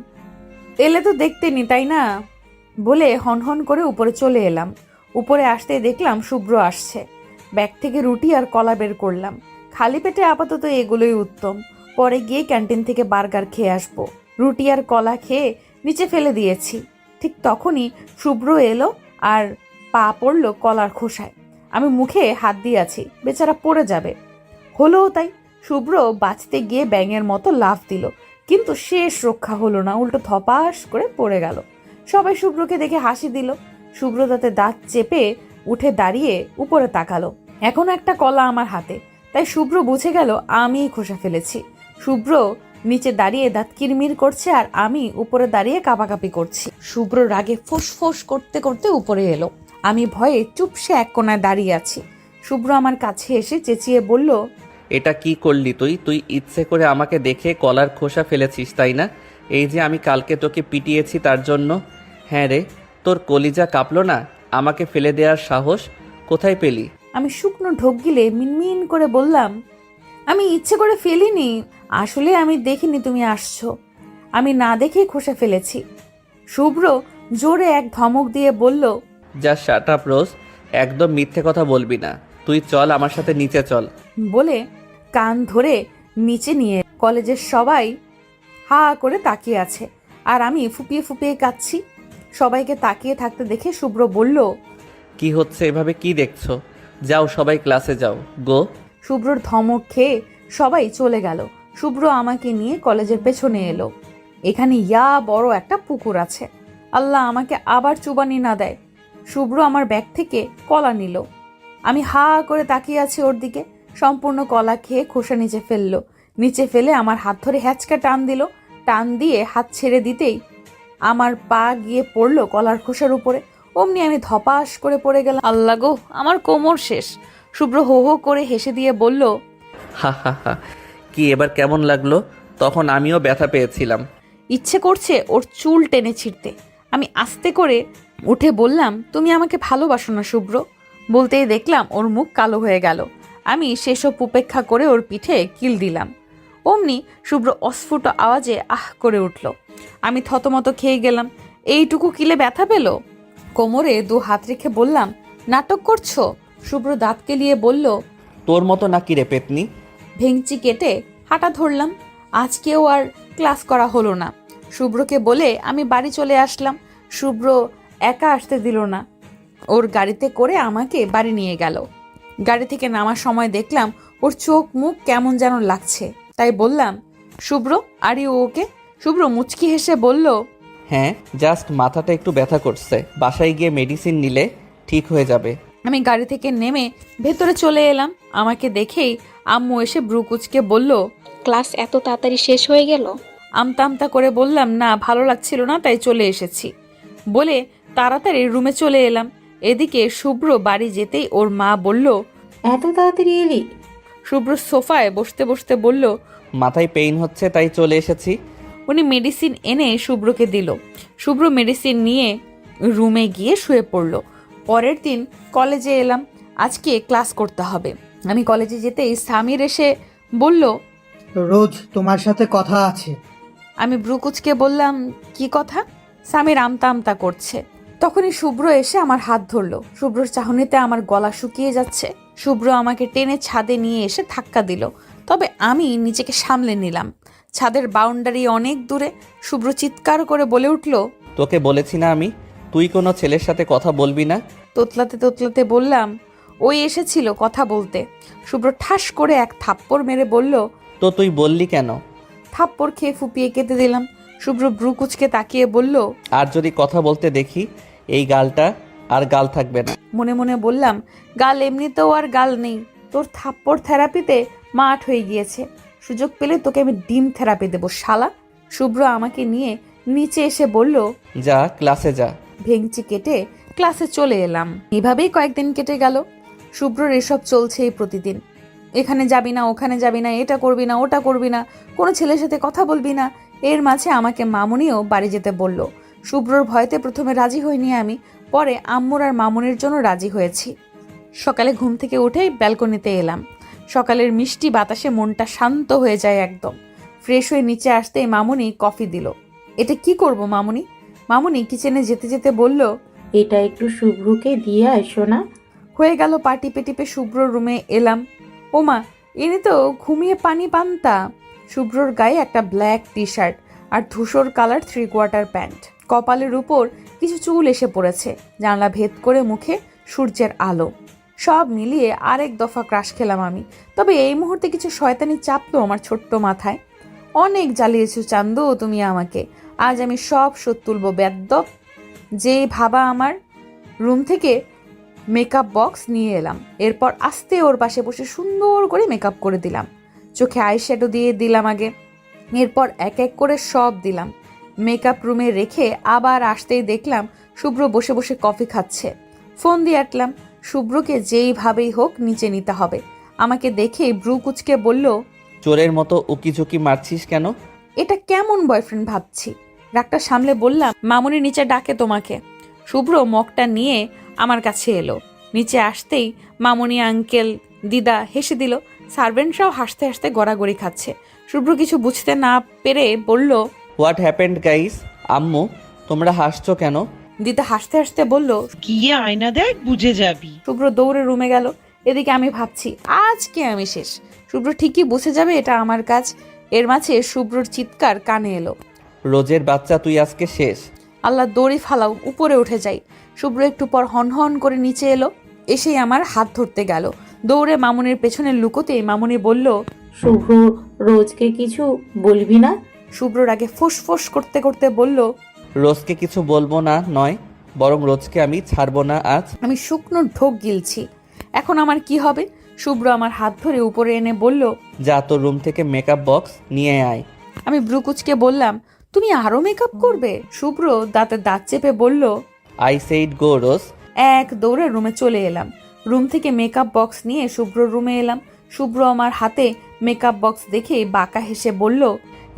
এলে তো দেখতে নি, তাই না? বলে হনহন করে উপরে চলে এলাম। উপরে আসতেই দেখলাম শুভ্র আসছে। ব্যাগ থেকে রুটি আর কলা বের করলাম। খালি পেটে আপাতত এগুলোই উত্তম। পরে গিয়ে ক্যান্টিন থেকে বার্গার খেয়ে আসবো। রুটি আর কলা খেয়ে নিচে ফেলে দিয়েছি। ঠিক তখনই শুভ্র এলো আর পা পড়লো কলার খোসায়। আমি মুখে হাত দিয়ে আছি, বেচারা পড়ে যাবে। হলোও তাই। শুভ্র বাঁচতে গিয়ে ব্যাঙের মতো লাফ দিল, কিন্তু শেষ রক্ষা হলো না, উল্টো ধপাস করে পড়ে গেল। সবাই শুভ্রকে দেখে হাসি দিল। শুভ্র তাতে দাঁত চেপে উঠে দাঁড়িয়ে উপরে তাকালো। এখন একটা কলা আমার হাতে, তাই শুভ্র বুঝে গেল আমিই খোসা ফেলেছি। শুভ্র নিচে দাঁড়িয়ে দাঁত কিরমির করছে আর আমি উপরে দাঁড়িয়ে কাঁপাকাঁপি করছি। শুভ্র রাগে ফোঁস করতে করতে উপরে এলো। আমি ভয়ে চুপসে এক কোণায় দাঁড়িয়ে আছি। শুভ্র আমার কাছে এসে চেঁচিয়ে বলল, এটা কি করলি তুই? তুই ইচ্ছে করে আমাকে দেখে কলার খোসা ফেলেছিস, তাই না? এই যে আমি কালকে তোকে পিটিয়েছি তার জন্য। হ্যাঁ রে, তোর কলিজা কাঁপলো না? আমাকে ফেলে দেওয়ার সাহস কোথায় পেলি? আমি শুকনো ঢোক গিলে মিনমিন করে বললাম, আমি ইচ্ছে করে ফেলিনি, আসলে আমি দেখিনি তুমি আসছো। আমি না দেখেই খোসা ফেলেছি। শুভ্র জোরে এক ধমক দিয়ে বলল, যা শাট আপ রোজ, একদম মিথ্যে কথা বলবি না। তুই চল আমার সাথে নিচে চল। বলে কান ধরে নিচে নিয়ে। কলেজের সবাই হা করে তাকিয়ে আছে আর আমি ফুপিয়ে ফুপিয়ে কাঁদছি। সবাইকে তাকিয়ে থাকতে দেখে শুভ্র বলল, কি হচ্ছে এভাবে, কি দেখছো? যাও সবাই ক্লাসে যাও, গো। শুভ্রর ধমক খেয়ে সবাই চলে গেল। শুভ্র আমাকে নিয়ে কলেজের পেছনে এলো। এখানে ইয়া বড় একটা পুকুর আছে। আল্লাহ আমাকে আবার চুবানি না দেয়। শুভ্র আমার ব্যাগ থেকে কলা নিল। আমি হা করে তাকিয়ে আছি ওর দিকে। সম্পূর্ণ কলা খেয়ে খোসা নিচে ফেললো। নিচে ফেলে আমার হাত ধরে হ্যাচকা টান দিল। টান দিয়ে হাত ছেড়ে দিতেই আমার পা গিয়ে পড়লো কলার খোসার উপরে। অমনি আমি ধপাস করে পড়ে গেলাম। আল্লাহ গো, আমার কোমর শেষ। শুভ্র হো হো করে হেসে দিয়ে বলল, হা হা হা, কি এবার কেমন লাগলো? তখন আমিও ব্যথা পেয়েছিলাম। ইচ্ছে করছে ওর চুল টেনে ছিঁড়তে। আমি আস্তে করে উঠে বললাম, তুমি আমাকে ভালোবাসো না শুভ্র? বলতেই দেখলাম ওর মুখ কালো হয়ে গেল। আমি সেসব উপেক্ষা করে ওর পিঠে কিল দিলাম। অমনি শুভ্র অস্ফুট আওয়াজে আহ করে উঠল। আমি থতমত খেয়ে গেলাম। এইটুকু কিলে ব্যথা পেল? কোমরে দু হাত রেখে বললাম, নাটক করছো? শুভ্র দাঁত কেলিয়ে বলল, তোর মতো নাকি রে পেতনি? ভেঙচি কেটে হাঁটা ধরলাম। আজকেও আর ক্লাস করা হলো না। শুভ্রকে বলে আমি বাড়ি চলে আসলাম। শুভ্র একা আসতে দিল না, ওর গাড়িতে করে আমাকে বাড়ি নিয়ে গেল। গাড়ি থেকে নামার সময় দেখলাম ওর চোখ মুখ কেমন যেন লাগছে, তাই বললাম, শুভ্র আর ইউ ওকে? শুভ্র মুচকি হেসে বলল, হ্যাঁ, জাস্ট মাথাটা একটু ব্যথা করছে, বাসায় গিয়ে মেডিসিন নিলে ঠিক হয়ে যাবে। আমি গাড়ি থেকে নেমে ভেতরে চলে এলাম। আমাকে দেখেই আম্মু এসে ব্রুকুচকে বলল, ক্লাস এত তাড়াতাড়ি শেষ হয়ে গেল? আমতা আমতা করে বললাম, না ভালো লাগছিল না তাই চলে এসেছি। বলে তাড়াতাড়ি রুমে চলে এলাম। এদিকে শুভ্র বাড়ি যেতেই ওর মা বলল, এত তাড়াতাড়ি এলি? শুভ্র সোফায় বসতে বসতে বলল, মাথায় পেইন হচ্ছে তাই চলে এসেছি। উনি মেডিসিন এনে শুভ্রকে দিল। শুভ্র মেডিসিন নিয়ে রুমে গিয়ে শুয়ে পড়ল। পরের দিন কলেজে এলাম। আজকে ক্লাস করতে হবে। আমি কলেজে যেতেই সামির এসে বলল, রোজ তোমার সাথে কথা আছে। আমি ব্রুকুচকে বললাম, কি কথা? সামির আমতা আমতা করছে। তখনই শুভ্র এসে আমার হাত ধরলো। শুভ্রর চাহনিতে আমার গলা শুকিয়ে যাচ্ছে। শুভ্র আমাকে টেনে ছাদে নিয়ে এসে ধাক্কা দিল, তবে আমি নিজেকে সামলে নিলাম। ছাদের বাউন্ডারি অনেক দূরে। শুভ্র চিৎকার করে বলে উঠল, তোকে বলেছি না আমি, তুই কোনো ছেলের সাথে কথা বলবি না। তোতলাতে তোতলাতে বললাম, ওই এসেছিল কথা বলতে। শুভ্র ঠাস করে এক থাপ্পড় মেরে বলল, তো তুই বললি কেন? থাপ্পড় খেয়ে ফুপিয়ে কেটে দিলাম। শুভ্র ব্রু কুচকে তাকিয়ে বলল, আর যদি কথা বলতে দেখি, এই গালটা আর গাল থাকবে না। মনে মনে বললাম, গাল এমনিতেও আর গাল নেই, তোর থাপ্পড় থেরাপিতে মাঠ হয়ে গিয়েছে। সুযোগ পেলে তোকে আমি ডিম থেরাপি দেবো শালা। শুভ্র আমাকে নিয়ে নিচে এসে বলল, যা ক্লাসে যা। ভেঙচি কেটে ক্লাসে চলে এলাম। এভাবেই কয়েকদিন কেটে গেল। শুভ্রর এসব চলছেই প্রতিদিন। এখানে যাবি না, ওখানে যাবি না, এটা করবি না, ওটা করবি না, কোনো ছেলের সাথে কথা বলবি না। এর মাঝে আমাকে মামুনিও বাড়ি যেতে বলল। শুভ্রর ভয়তে প্রথমে রাজি হইনি আমি, পরে আম্মুর আর মামুনির জন্য রাজি হয়েছি। সকালে ঘুম থেকে উঠেই ব্যালকনিতে এলাম। সকালের মিষ্টি বাতাসে মনটা শান্ত হয়ে যায় একদম। ফ্রেশ হয়ে নিচে আসতেই মামুনি কফি দিল। এটা কি করব মামুনি? মামুনি কিচেনে যেতে যেতে বলল, এটা একটু শুভ্রকে দিয়ে আসো না। হয়ে গেল পা টিপে টিপে শুভ্রর রুমে এলাম। ওমা, এনে তো ঘুমিয়ে পানি পান্তা। শুভ্রর গায়ে একটা ব্ল্যাক টি শার্ট আর ধূসর কালার 3/4 প্যান্ট। কপালের উপর কিছু চুল এসে পড়েছে। জানলা ভেদ করে মুখে সূর্যের আলো। সব মিলিয়ে আরেক দফা ক্রাশ খেলাম আমি। তবে এই মুহূর্তে কিছু শয়তানি চাপলো আমার ছোট্ট মাথায়। অনেক জ্বালিয়েছো চান্দু তুমি আমাকে, আজ আমি সব শোধ তুলবো বেদ্যপ। যেই ভাবা আমার রুম থেকে মেকআপ বক্স নিয়ে এলাম। এরপর আস্তে ওর পাশে বসে সুন্দর করে মেকআপ করে দিলাম। চোখে আইশ্যাডো দিয়ে দিলাম আগে, এরপর এক এক করে সব দিলাম। মেকআপ রুমে রেখে আবার আসতেই দেখলাম শুভ্র বসে বসে কফি খাচ্ছে। ফোন দিয়ে আটলাম। শুভ্রকে যেইভাবেই হোক নিচে নিতে হবে। আমাকে দেখেই ব্রু কুচকে বলল, চোরের মতো উকিঝুঁকি মারছিস কেন? এটা কেমন বয়ফ্রেন্ড ভাবছি। রাগটা সামলে বললাম, মামুনি নিচে ডাকে তোমাকে। শুভ্র মগটা নিয়ে আমার কাছে এলো। নিচে আসতেই মামুনি আঙ্কেল দিদা হেসে দিল। সার্ভেন্টরাও হাসতে হাসতে গড়াগড়ি খাচ্ছে। শুভ্র কিছু বুঝতে না পেরে বলল, হোয়াট হ্যাপেন্ড গাইস? আম্মু, তোমরা হাসছো কেন? দিদা হাসতে হাসতে বলল, গিয়ে আয়না দেখ, বুঝে যাবি। শুভ্র দৌড়ে রুমে গেল। এদিকে আমি ভাবছি, আজকে আমি শেষ। শুভ্র ঠিকই বুঝে যাবে এটা আমার কাজ। এর মাঝে শুভ্রর চিৎকার কানে এলো, রোজের বাচ্চা, তুই আজকে শেষ। আল্লাহ, দড়ি ফালাও, উপরে উঠে যাই। শুভ্র একটু পর হন হন করে নিচে এলো। এসেই আমার হাত ধরতে গেল। দৌড়ে মামুনির পেছনে লুকোতেই মামুনি বলল, শুভ্র রোজকে কিছু বলবি না? শুভ্রর আগে ফোঁস করতে করতে বলল, রোজকে কিছু বলবো না নয়, বরং রোজকে আমি ছাড়বো না আজ। আমি শুকনো ঢোক গিলছি। এখন আমার কি হবে? শুভ্র আমার হাত ধরে উপরে এনে বলল, যা তোর রুম থেকে মেকআপ বক্স নিয়ে আয়। আমি ব্রুকুচকে বললাম, তুমি আরো মেকআপ করবে? শুভ্র দাঁতে দাঁত চেপে বলল, আই সেইড গো রোজ। এক দৌড়ে রুমে চলে এলাম। রুম থেকে মেকআপ বক্স নিয়ে শুভ্রর রুমে এলাম। শুভ্র আমার হাতে মেকআপ বক্স দেখে বাঁকা হেসে বলল,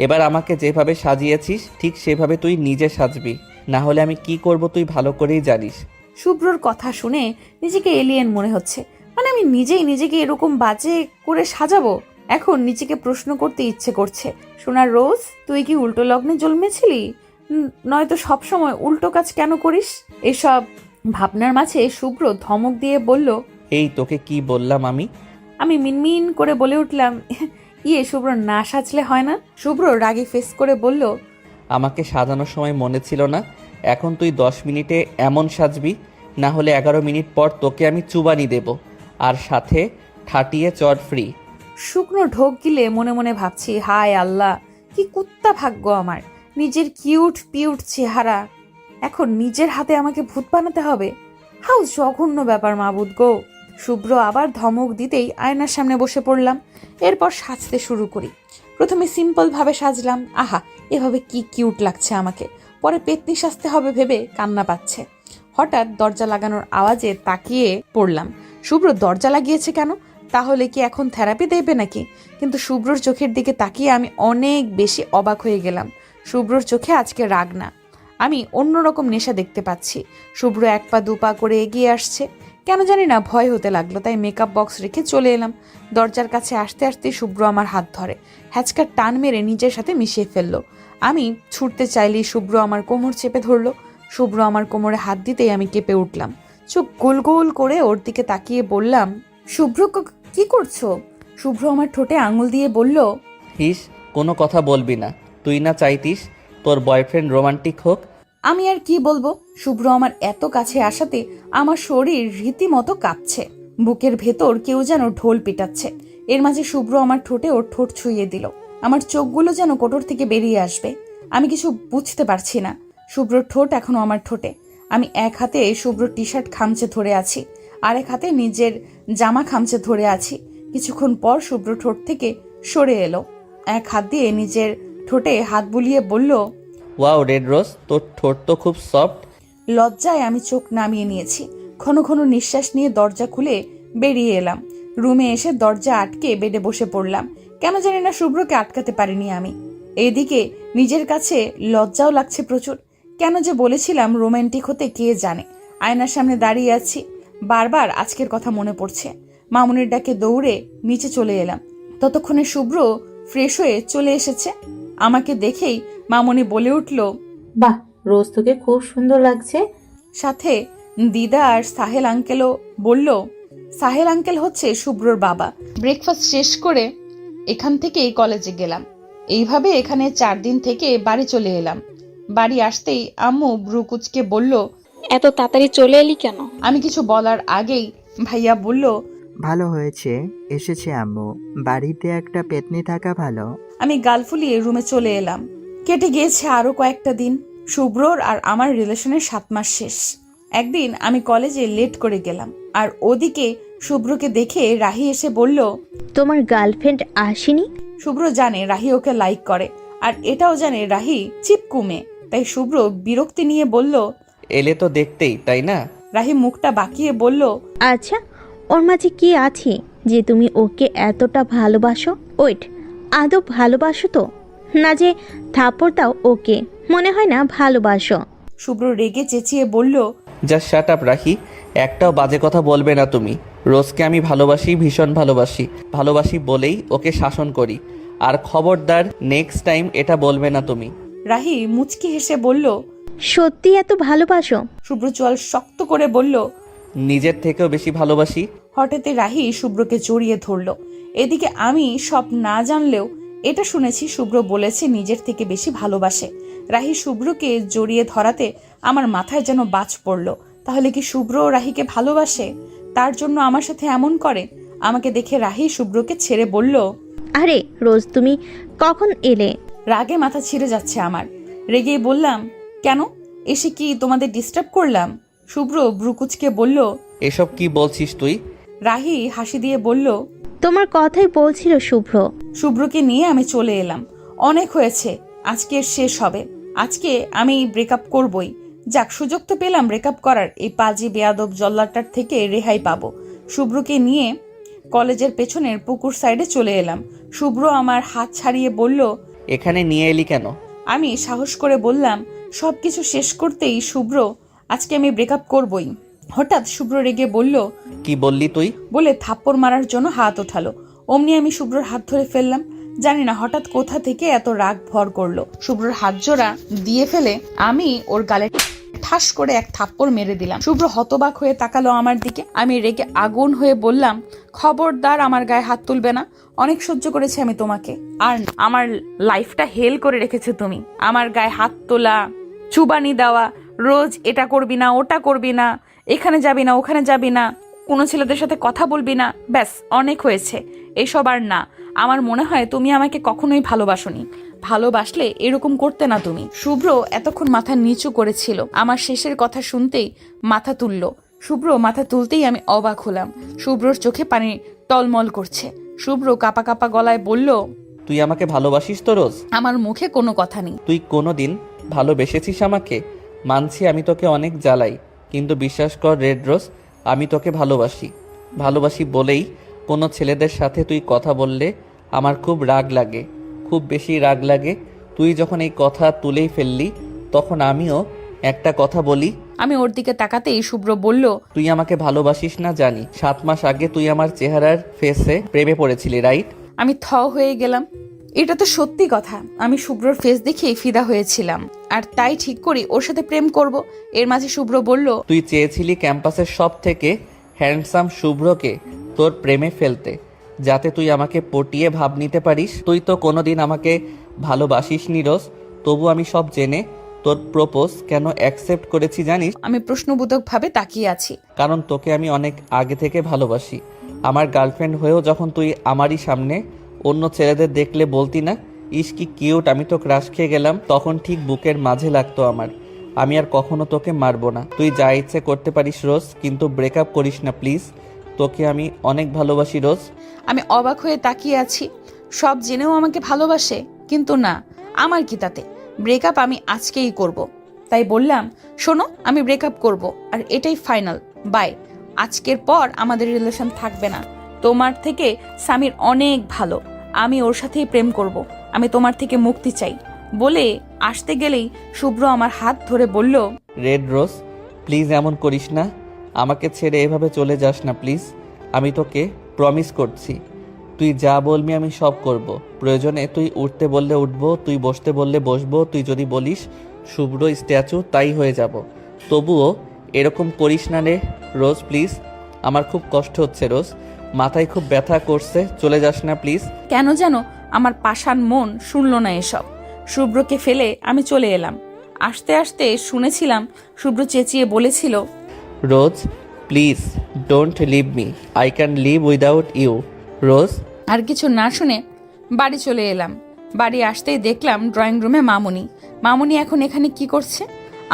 এবার আমাকে যেভাবে সাজিয়েছিস ঠিক সেভাবে তুই নিজে সাজবি, না হলে আমি কি করব তুই ভালো করেই জানিস। শুভ্রর কথা শুনে নিজেকে এলিয়েন মনে হচ্ছে। মানে আমি নিজেই নিজেকে এরকম বাজে করে সাজাবো? এখন নিজেকে প্রশ্ন করতে ইচ্ছে করছে, সোনার রোজ, তুই কি উল্টো লগ্নে জন্মেছিলি? নয়তো সবসময় উল্টো কাজ কেন করিস? এসব ভাবনার মাঝে শুভ্র ধমক দিয়ে বলল, এই তোকে কি বললাম আমি? আমি মিনমিন করে বলে উঠলাম, ইয়ে শুভ্র, না সাজলে হয় না? শুভ্র রাগী ফেস করে বলল, আমাকে সাজানোর সময় মনে ছিল না? এখন তুই 10 মিনিটে এমন সাজবি, না হলে 11 মিনিট পর তোকে আমি চুবানি দেব, আর সাথে ঠাটিয়ে চট ফ্রি। শুকনো ঢোক গিলে মনে মনে ভাবছি, হায় আল্লাহ, কি কুত্তা ভাগ্য আমার। নিজের কিউট পিউট চেহারা এখন নিজের হাতে আমাকে ভূত বানাতে হবে। হাউ জঘন্য ব্যাপার মাবুদ গো। শুভ্র আবার ধমক দিতেই আয়নার সামনে বসে পড়লাম। এরপর সাজতে শুরু করি। প্রথমে সিম্পল ভাবে সাজলাম। আহা, এভাবে কি কিউট লাগছে আমাকে। পরে পেতনি সাজতে হবে ভেবে কান্না পাচ্ছে। হঠাৎ দরজা লাগানোর আওয়াজে তাকিয়ে পড়লাম। শুভ্র দরজা লাগিয়েছে কেন? তাহলে কি এখন থেরাপি দেবে নাকি? কিন্তু শুভ্রর চোখের দিকে তাকিয়ে আমি অনেক বেশি অবাক হয়ে গেলাম। শুভ্রর চোখে আজকে রাগ না, আমি অন্যরকম নেশা দেখতে পাচ্ছি। শুভ্র 1 পা 2 পা করে এগিয়ে আসছে। কেন জানি না ভয় হতে লাগলো, তাই মেকআপ বক্স রেখে চলে এলাম। দরজার কাছে আসতে আসতে শুভ্র আমার হাত ধরে হ্যাচকার টান মেরে নিজের সাথে মিশিয়ে ফেললো। আমি ছুটতে চাইলেই শুভ্র আমার কোমর চেপে ধরলো। শুভ্র আমার কোমরে হাত দিতেই আমি কেঁপে উঠলাম। চোখ গোল গোল করে ওর দিকে তাকিয়ে বললাম, শুভ্র কি করছো? শুভ্র আমার ঠোঁটে আঙুল দিয়ে বলল, হিস, কোনো কথা বলবি না। তুই না চাইতিস তোর বয়ফ্রেন্ড রোমান্টিক হোক? আমি আর কি বলবো। শুভ্র আমার এত কাছে আসাতে আমার শরীর রীতিমতো কাঁপছে। বুকের ভেতর কেউ যেন ঢোল পিটাচ্ছে। এর মাঝে শুভ্র আমার ঠোঁটে ওর ঠোঁট ছুঁয়ে দিল। আমার চোখগুলো যেন কোটর থেকে বেরিয়ে আসবে। আমি কিছু বুঝতে পারছি না। শুভ্রর ঠোঁট এখনো আমার ঠোঁটে। আমি এক হাতে শুভ্র টি শার্ট খামচে ধরে আছি, আরেক হাতে নিজের জামা খামচে ধরে আছি। কিছুক্ষণ পর শুভ্র ঠোঁট থেকে সরে এলো। এক হাত দিয়ে নিজের ঠোঁটে হাত বুলিয়ে বলল, ওয়াও রেড রোজ, তোর ঠোঁট তো খুব সফট। লজ্জায় আমি চোখ নামিয়ে নিয়েছি। ঘন ঘন নিঃশ্বাস নিয়ে দরজা খুলে বেরিয়ে এলাম। রুমে এসে দরজা আটকে বেডে বসে পড়লাম। কেন জানি না শুভ্রকে আটকাতে পারিনি আমি। এইদিকে নিজের কাছে লজ্জাও লাগছে প্রচুর। কেন যে বলেছিলাম রোমান্টিক হতে কে জানে। আয়নার সামনে দাঁড়িয়ে আছি, বারবার আজকের কথা মনে পড়ছে। মামুনির ডাকে দৌড়ে নিচে চলে এলাম। ততক্ষণে শুভ্র ফ্রেশ হয়ে চলে এসেছে। আমাকে দেখেই মামুনি বলে উঠল, বাহ, রোজ তোকে খুব সুন্দর লাগছে। সাথে দিদা আর সাহেল আঙ্কেলও বলল। সাহেল আঙ্কেল হচ্ছে শুভ্রর বাবা। ব্রেকফাস্ট শেষ করে এখান থেকেই কলেজে গেলাম। এইভাবে এখানে 4 দিন থেকে বাড়ি চলে এলাম। বাড়ি আসতেই আম্মু ব্রুকুচকে বলল, এত তাড়াতাড়ি চলে এলি কেন? আমি কিছু বলার আগেই ভাইয়া বলল, ভালো হয়েছে এসেছে আম্মু, বাড়িতে একটা পেতনি থাকা ভালো। আমি গাল ফুলিয়ে রুমে চলে এলাম। কেটে গিয়েছে আরো কয়েকটা দিন। শুভ্রর আর আমার রিলেশনের 7 মাস শেষ। একদিন আমি কলেজে লেট করে গেলাম, আর ওদিকে শুভ্রকে দেখে রাহি এসে বলল, তোমার গার্লফ্রেন্ড আসেনি? শুভ্র জানে রাহি ওকে লাইক করে, আর এটাও জানে রাহি চিপকুমে। তাই শুভ্র বিরক্তি নিয়ে বলল, এলে তো দেখতেই, তাই না? রাহি মুখটা বাঁকিয়ে বলল, আচ্ছা, ওর মাঝে কি আছে যে তুমি ওকে এতটা ভালোবাসো? ওয়েট, আদৌ ভালোবাসো তো? না যে থাপ্পড় দাও ওকে, মনে হয় না ভালোবাসো। শুভ্র রেগে চেঁচিয়ে বলল, জাস্ট শাট আপ রাখি, একটাও বাজে কথা বলবে না তুমি। রোজকে আমি ভালোবাসি, ভীষণ ভালোবাসি। ভালোবাসি বলেই ওকে শাসন করি। আর খবরদার নেক্সট টাইম এটা বলবে না তুমি। রাহি মুচকি হেসে বলল, সত্যি এত ভালোবাসো? শুভ্র চোয়াল শক্ত করে বলল, নিজের থেকেও বেশি ভালোবাসি। হঠাৎই রাহি শুভ্রকে জড়িয়ে ধরল। এদিকে আমি সব না জানলেও এটা শুনেছি শুভ্র বলেছে নিজের থেকে বেশি ভালোবাসে। রাহি শুভ্রকে জড়িয়ে ধরাতে আমার মাথায় যেন বাজ পড়ল। তাহলে কি শুভ্র রাহিকে ভালোবাসে? তার জন্য আমার সাথে এমন করে? আমাকে দেখে রাহি শুভ্রকে ছেড়ে বলল, আরে রোজ, তুমি কখন এলে? রাগে মাথা ছিঁড়ে যাচ্ছে আমার। রেগে বললাম, কেন, এসে কি তোমাদের ডিস্টার্ব করলাম? শুভ্র ব্রুকুচকে বলল, এসব কি বলছিস তুই? রাহি হাসি দিয়ে বলল, তোমার কথাই বলছিল শুভ্র। শুভ্রকে নিয়ে আমি চলে এলাম। অনেক হয়েছে, আজকে শেষ হবে। আজকে আমি ব্রেকআপ করবই। যাক, সুযোগ তো পেলাম ব্রেকআপ করার। এই পাজি বেয়াদব জল্লাটার থেকে রেহাই পাবো। শুভ্রকে নিয়ে কলেজের পেছনের পুকুর সাইডে চলে এলাম। শুভ্র আমার হাত ছাড়িয়ে বলল, এখানে নিয়ে এলি কেন? আমি সাহস করে বললাম, সবকিছু শেষ করতেই শুভ্র, আজকে আমি ব্রেকআপ করবই। হঠাৎ শুভ্র রেগে বলল, কি বললি তুই? বলে থাপ্পড় মারার জন্য হাত ওঠালো। অমনি আমি শুভ্রর হাত ধরে ফেললাম। জানি না হঠাৎ কোথা থেকে এত রাগ ভর করলো। শুভ্রর হাত জোড়া দিয়ে ফেলে আমি ওর গালে ঠাস করে এক থাপ্পড় মেরে দিলাম। শুভ্র হতবাক হয়ে তাকালো আমার দিকে। আমি রেগে আগুন হয়ে বললাম, খবরদার আমার গায়ে হাত তুলবে না। অনেক সহ্য করেছি আমি তোমাকে, আর আমার লাইফটা হেল করে রেখেছো তুমি। আমার গায়ে হাত তোলা, চুবানি দেওয়া, রোজ এটা করবি না, ওটা করবি না, এখানে যাবি না, ওখানে যাবি না, কোনো ছেলেদের সাথে কথা বলবি না, ব্যাস অনেক হয়েছে। এসব আর না। আমার মনে হয় তুমি আমাকে কখনোই ভালোবাসোনি। ভালোবাসলে এরকম করতে না তুমি। শুভ্র এতক্ষণ মাথা নিচু করেছিল। আমার শেষের কথা শুনতেই মাথা তুলল। শুভ্র মাথা তুলতেই আমি অবাক হলাম। শুভ্রর চোখে পানি টলমল করছে। শুভ্র কাপা কাপা গলায় বলল, তুই আমাকে ভালোবাসিস তো রোজ? আমার মুখে কোনো কথা নেই। তুই কোনোদিন ভালোবেসেছিস আমাকে? মানছি আমি তোকে অনেক জ্বালাই, কিন্তু বিশ্বাস কর রেড রোজ, আমি তোকে ভালোবাসি। ভালোবাসি বলেই কোনো ছেলেদের সাথে তুই কথা বললে আমার খুব রাগ লাগে, খুব বেশি রাগ লাগে। তুই যখন এই কথা তুলেই ফেললি, তখন আমিও একটা কথা বলি। আমি ওর দিকে তাকাতেই শুভ্র বলল, তুই আমাকে ভালোবাসিস না জানি। 7 মাস আগে তুই আমার চেহারার ফেসে প্রেমে পড়েছিলি, রাইট? আমি থ হয়ে গেলাম। এটা তো সত্যি কথা। আমি শুভ্রর ফেস দেখেই ফিদা হয়েছিলাম, আর তাই ঠিক করি ওর সাথে প্রেম করব। এর মাঝে শুভ্র বলল, তুই চেয়েছিলি ক্যাম্পাসের সব থেকে হ্যান্ডসাম শুভ্রকে তোর প্রেমে ফেলতে, যাতে তুই আমাকে পটিয়ে ভাব নিতে পারিস। তুই তো কোনোদিন আমাকে ভালোবাসিসনি রোজ, তবু আমি সব জেনে তোর প্রপোজ কেন অ্যাকসেপ্ট করেছি জানিস? আমি প্রশ্নবোধকভাবে তাকিয়ে আছি। কারণ তোকে আমি অনেক আগে থেকে ভালোবাসি। আমার গার্লফ্রেন্ড হয়েও যখন তুই আমারই সামনে অন্য ছেলেদের দেখলে বলতি না, ইস কি কিউট, আমি তো ক্রাশ খেয়ে গেলাম, তখন ঠিক বুকের মাঝে লাগতো আমার। আমি আর কখনো তোকে মারবো না, তুই যা ইচ্ছে করতে পারিস রোজ, কিন্তু ব্রেকআপ করিস না প্লিজ। তোকে আমি অনেক ভালোবাসি রোজ। আমি অবাক হয়ে তাকিয়ে আছি। সব জেনেও আমাকে ভালোবাসে, কিন্তু না, আমার কি তাতে? ব্রেকআপ আমি আজকেই করব। তাই বললাম, শোনো, আমি ব্রেকআপ করব, আর এটাই ফাইনাল, বাই। আজকের পর আমাদের রিলেশন থাকবে না। তোমার থেকে সামির অনেক ভালো, আমি ওর সাথেই প্রেম করব। আমি তোমার থেকে মুক্তি চাই। বলে আসতে গেলেই শুভ্র আমার হাত ধরে বলল, রেড রোজ, প্লিজ এমন করিস না, আমাকে ছেড়ে এভাবে চলে যাস না প্লিজ। আমি তোকে প্রমিস করছি, তুই যা বলবি আমি সব করব। প্রয়োজনে তুই উঠতে বললে উঠবো, তুই বসতে বললে বসবো, তুই যদি বলিস শুভ্র স্ট্যাচু তাই হয়ে যাব। তবুও এরকম করিস না রে রোজ, প্লিজ। আমার খুব কষ্ট হচ্ছে রোজ, মাথায় খুব ব্যথা করছে, চলে যাস না প্লিজ। কেন যেন আমার পাষাণ মন শুনল না এসব। শুভ্রকে ফেলে আমি চলে এলাম। আসতে আসতে শুনেছিলাম শুভ্র চেঁচিয়ে বলেছিল, Rose please don't leave me, I can live without you Rose. আর কিছু না শুনে বাড়ি চলে এলাম। বাড়ি আসতেই দেখলাম ড্রয়িং রুমে মামুনি। মামুনি এখন এখানে কি করছে?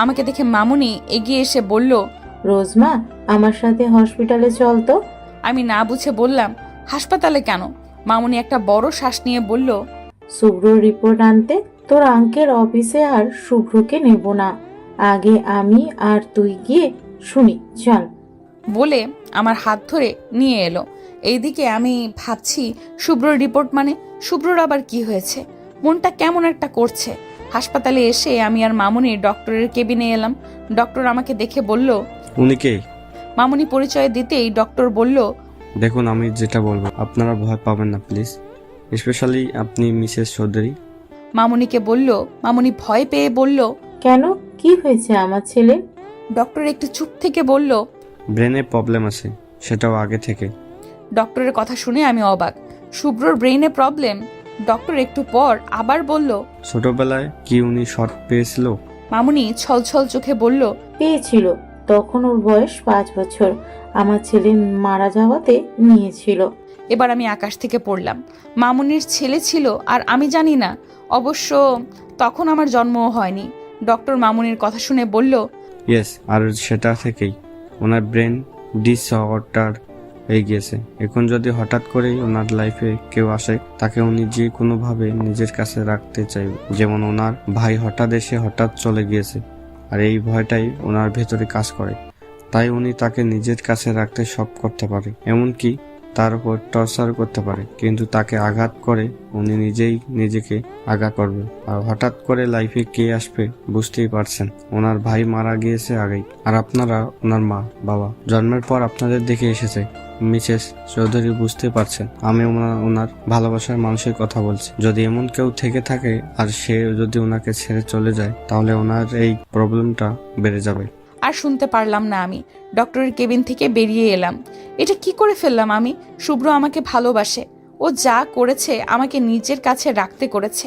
আমাকে দেখে মামুনি এগিয়ে এসে বলল, রোজমা, আমার সাথে হসপিটালে চল তো। আমি না বুঝে বললাম, হাসপাতালে কেন? মামুনি একটা বড় শ্বাস নিয়ে বলল, শুভ্র রিপোর্ট আনতে। তোর আঙ্কেল অফিসে আর শুভ্রকে নেব না, আগে আমি আর তুই গিয়ে শুনি, চল। বলে আমার হাত ধরে নিয়ে এলো। এইদিকে আমি ভাবছি, শুভ্রর রিপোর্ট মানে? শুভ্রর আবার কি হয়েছে? মনটা কেমন একটা করছে। হাসপাতালে এসে আমি আর মামুনি ডক্টরের কেবিনে এলাম। ডক্টর আমাকে দেখে বলল, উনি কে? মামুনি পরিচয় দিতেই ডক্টর বলল, দেখুন, আমি যেটা বলবো আপনারা ভয় পাবেন না প্লিজ, স্পেশালি আপনি মিসেস চৌধুরী। মামুনিকে বলল। মামুনি ভয় পেয়ে বলল, কেন, কি হয়েছে আমার ছেলে? ডক্টর একটু চুপ থেকে বলল, ব্রেনে প্রবলেম আছে, সেটাও আগে থেকে। ডক্টরের কথা শুনে আমি অবাক। শুভ্রর ব্রেইনে প্রবলেম? ডক্টর একটু পর আবার বলল, ছোটবেলায় কি উনি শর্ট পেয়েছিল? মামুনি ছলছল চোখে বলল, পেয়েছিল, তখন ওর বয়স 5 বছর। আমার ছেলে মারা যাওয়াতে নিয়েছিল। এবার আমি আকাশ থেকে পড়লাম। মামুনির ছেলে ছিল আর আমি জানি না। অবশ্য তখন আমার জন্মও হয়নি। ডক্টর মামুনির কথা শুনে বলল, ইয়েস, আর সেটা থেকেই ওনার ব্রেন ডিসঅর্ডার হয়ে গিয়েছে। এখন যদি হঠাৎ করেই ওনার লাইফে কেউ আসে, তাকে উনি যে কোনোভাবে নিজের কাছে রাখতে চাইবে। যেমন ওনার ভাই হঠাৎ এসে হঠাৎ চলে গিয়েছে, আর এই ভয়টাই ওনার ভেতরে কাজ করে। তাই উনি তাকে নিজের কাছে রাখতে সব করতে পারে, এমনকি তার উপর টর্চার করতে পারে, কিন্তু তাকে আঘাত করে উনি নিজেই নিজেকে আঘাত করবে। আর হঠাৎ করে লাইফে কে আসবে বুঝতেই পারছেন। ওনার ভাই মারা গিয়েছে আগেই, আর আপনারা ওনার মা বাবা জন্মের পর আপনাদের দেখে এসেছে। মিসেস চৌধুরী, বুঝতে পারছেন আমি ওনার ভালোবাসার মানুষের কথা বলছি। যদি এমন কেউ থেকে থাকে আর সে যদি ওনাকে ছেড়ে চলে যায়, তাহলে ওনার এই প্রবলেমটা বেড়ে যাবে। আর শুনতে পারলাম না। আমি ডক্টরের কেবিন থেকে বেরিয়ে এলাম। এটা কি করে ফেললাম আমি? শুভ্র আমাকে ভালোবাসে। ও যা করেছে আমাকে নিজের কাছে রাখতে করেছে।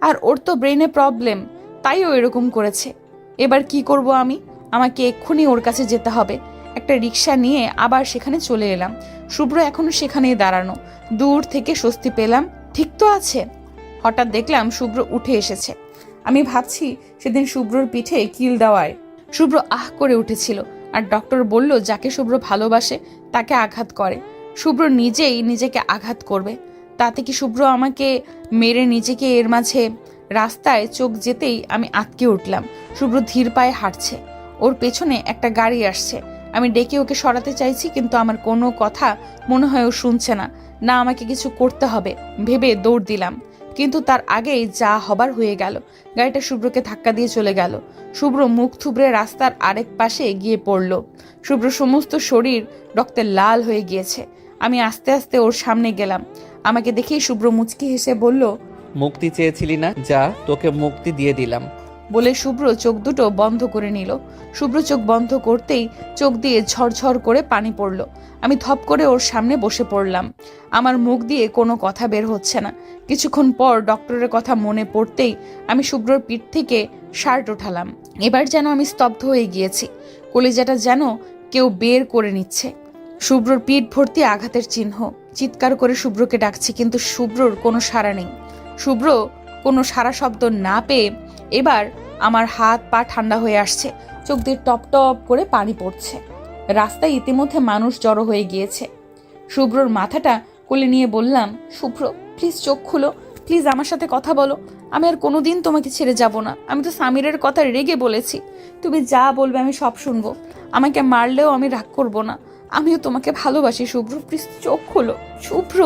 আর ওর তো ব্রেনে প্রবলেম, তাই ও এরকম করেছে। এবার কি করব আমি? আমাকে এক্ষুনি ওর কাছে যেতে হবে। একটা রিক্সা নিয়ে আবার সেখানে চলে এলাম। শুভ্র এখনো সেখানেই দাঁড়ানো। দূর থেকে স্বস্তি পেলাম, ঠিক তো আছে। হঠাৎ দেখলাম শুভ্র উঠে এসেছে। আমি ভাবছি সেদিন শুভ্রর পিঠে কিল দেওয়ায় শুভ্র আহ করে উঠেছিল। আর ডক্টর বলল, যাকে শুভ্র ভালোবাসে তাকে আঘাত করে। শুভ্র নিজেই নিজেকে আঘাত করবে। তাতে কি শুভ্র আমাকে মেরে নিজেকে এর মাঝে? রাস্তায় চোখ যেতেই আমি আটকে উঠলাম। শুভ্র ধীর পায়ে হাঁটছে। ওর পেছনে একটা গাড়ি আসছে। আমি ডেকে ওকে সরাতে চাইছি, কিন্তু আমার কোনো কথা মনে হয় ও শুনছে না। না, আমাকে কিছু করতে হবে ভেবে দৌড় দিলাম, কিন্তু তার আগেই যা হবার হয়ে গেল। গাড়িটা শুভ্রকে ধাক্কা দিয়ে চলে গেল। শুভ্র মুখ থুবড়ে রাস্তার আরেক পাশে গিয়ে পড়ল। শুভ্র সমস্ত শরীর রক্তে লাল হয়ে গিয়েছে। আমি আস্তে আস্তে ওর সামনে গেলাম। আমাকে দেখেই শুভ্র মুচকি হেসে বলল, মুক্তি চেয়েছিলি না, যা তোকে মুক্তি দিয়ে দিলাম। বলে শুভ্র চোখ দুটো বন্ধ করে নিল। শুভ্র চোখ বন্ধ করতেই চোখ দিয়ে ঝরঝর করে পানি পড়ল। আমি ধপ করে ওর সামনে বসে পড়লাম। আমার মুখ দিয়ে কোনো কথা বের হচ্ছে না। কিছুক্ষণ পর ডক্টরের কথা মনে পড়তেই আমি শুভ্রর পিঠ থেকে শার্ট ওঠালাম। এবার যেন আমি স্তব্ধ হয়ে গিয়েছি। কলিজাটা যেন কেউ বের করে নিচ্ছে। শুভ্রর পিঠ ভর্তি আঘাতের চিহ্ন। চিৎকার করে শুভ্রকে ডাকছি, কিন্তু শুভ্রর কোনো সাড়া নেই। শুভ্র কোনো সাড়া শব্দ না পেয়ে এবার আমার হাত পা ঠান্ডা হয়ে আসছে। চোখ দিয়ে টপ টপ করে পানি পড়ছে। রাস্তায় ইতিমধ্যে মানুষ জড়ো হয়ে গিয়েছে। শুভ্রর মাথাটা কোলে নিয়ে বললাম, শুভ্র প্লিজ চোখ খুলো, প্লিজ আমার সাথে কথা বলো। আমি আর কোনোদিন তোমাকে ছেড়ে যাব না। আমি তো সামিরের কথা রেগে বলেছি। তুমি যা বলবে আমি সব শুনবো। আমাকে মারলেও আমি রাগ করব না। আমিও তোমাকে ভালোবাসি শুভ্র, প্লিজ চোখ খুলো শুভ্র।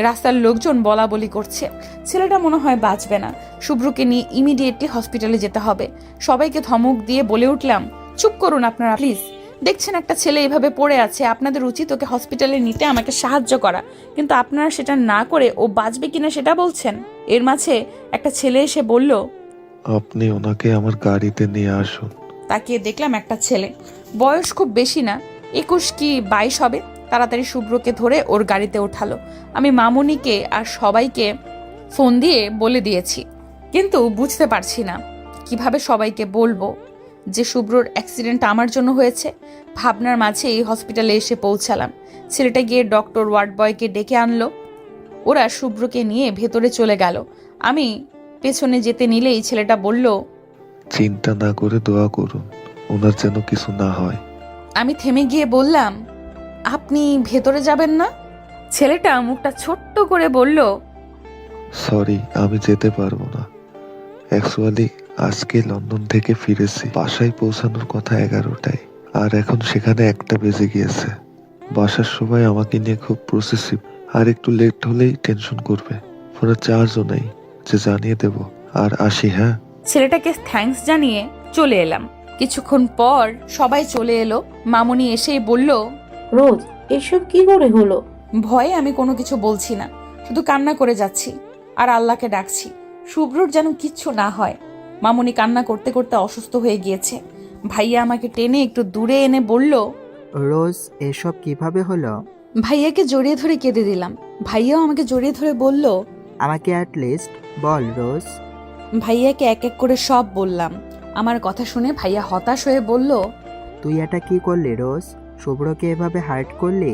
রাস্তার লোকজন বলা বলি করছে। ছেলেটা মনে হয় বাঁচবে না। শুভ্রকে নিয়ে ইমিডিয়েটলি হসপিটালে যেতে হবে। সবাইকে ধমক দিয়ে বলে উঠলাম, চুপ করুন আপনারা প্লিজ। দেখছেন একটা ছেলে এভাবে পড়ে আছে, আপনাদের উচিত ওকে হসপিটালে নিতে আমাকে সাহায্য করা, কিন্তু আপনারা সেটা না করে ও বাঁচবে কিনা সেটা বলছেন। এর মাঝে একটা ছেলে এসে বলল, আপনি ওনাকে আমার গাড়িতে নিয়ে আসুন। তাকিয়ে দেখলাম একটা ছেলে, বয়স খুব বেশি না, 21 কি 22 হবে। তাড়াতাড়ি শুভ্রকে ধরে ওর গাড়িতে ওঠালো। আমি মামুনিকে আর সবাইকে ফোন দিয়ে বলে দিয়েছি, কিন্তু বুঝতে পারছি না কিভাবে সবাইকে বলবো যে শুভ্রর অ্যাক্সিডেন্ট আমার জন্য হয়েছে। ভাবনার মাঝে এই হসপিটালে এসে পৌঁছালাম। ছেলেটা গিয়ে ডক্টর ওয়ার্ড বয়কে ডেকে আনলো। ওরা শুভ্রকে নিয়ে ভেতরে চলে গেল। আমি পেছনে যেতে নিলেই ছেলেটা বলল, চিন্তা না করে দোয়া করুন, ওনার যেন কিছু না হয়। আমি থেমে গিয়ে বললাম, আপনি ভেতরে যাবেন না? ছেলেটা মুখটা ছোট্ট করে বলল, সরি, আমি যেতে পারবো না। অ্যাকচুয়ালি আজকে লন্ডন থেকে ফিরেছি। বাসায় পৌঁছানোর কথা 11টায়, আর এখন সেখানে 1টা বেজে গিয়েছে। বাসার সবাই আমাকে নিয়ে খুব প্রসেসিভ, আর একটু লেট হলেই টেনশন করবে। ফোনে চার্জও নেই যে জানিয়ে দেব। আর আসি, হ্যাঁ। ছেলেটাকে থ্যাঙ্কস জানিয়ে চলে এলাম। কিছুক্ষণ পর সবাই চলে এলো। মামুনি এসেই বলল, রোজ এসব কি করে হলো? ভয়ে আমি কোনো কিছু বলছি না, শুধু কান্না করে যাচ্ছি আর আল্লাহকে ডাকছি শুভ্রর যেন কিচ্ছু না হয়। মামুনি কান্না করতে করতে অসুস্থ হয়ে গিয়েছে। ভাইয়া আমাকে টেনে একটু দূরে এনে বলল, রোজ এসব কিভাবে হলো? ভাইয়াকে জড়িয়ে ধরে কেঁদে দিলাম। ভাইয়াও আমাকে জড়িয়ে ধরে বলল, আমাকে অ্যাটলিস্ট বল রোজ। ভাইয়াকে এক এক করে সব বললাম। আমার কথা শুনে ভাইয়া হতাশ হয়ে বলল, তুই এটা কি করলি রোজ? শুভ্রকে এভাবে হার্ট করলি?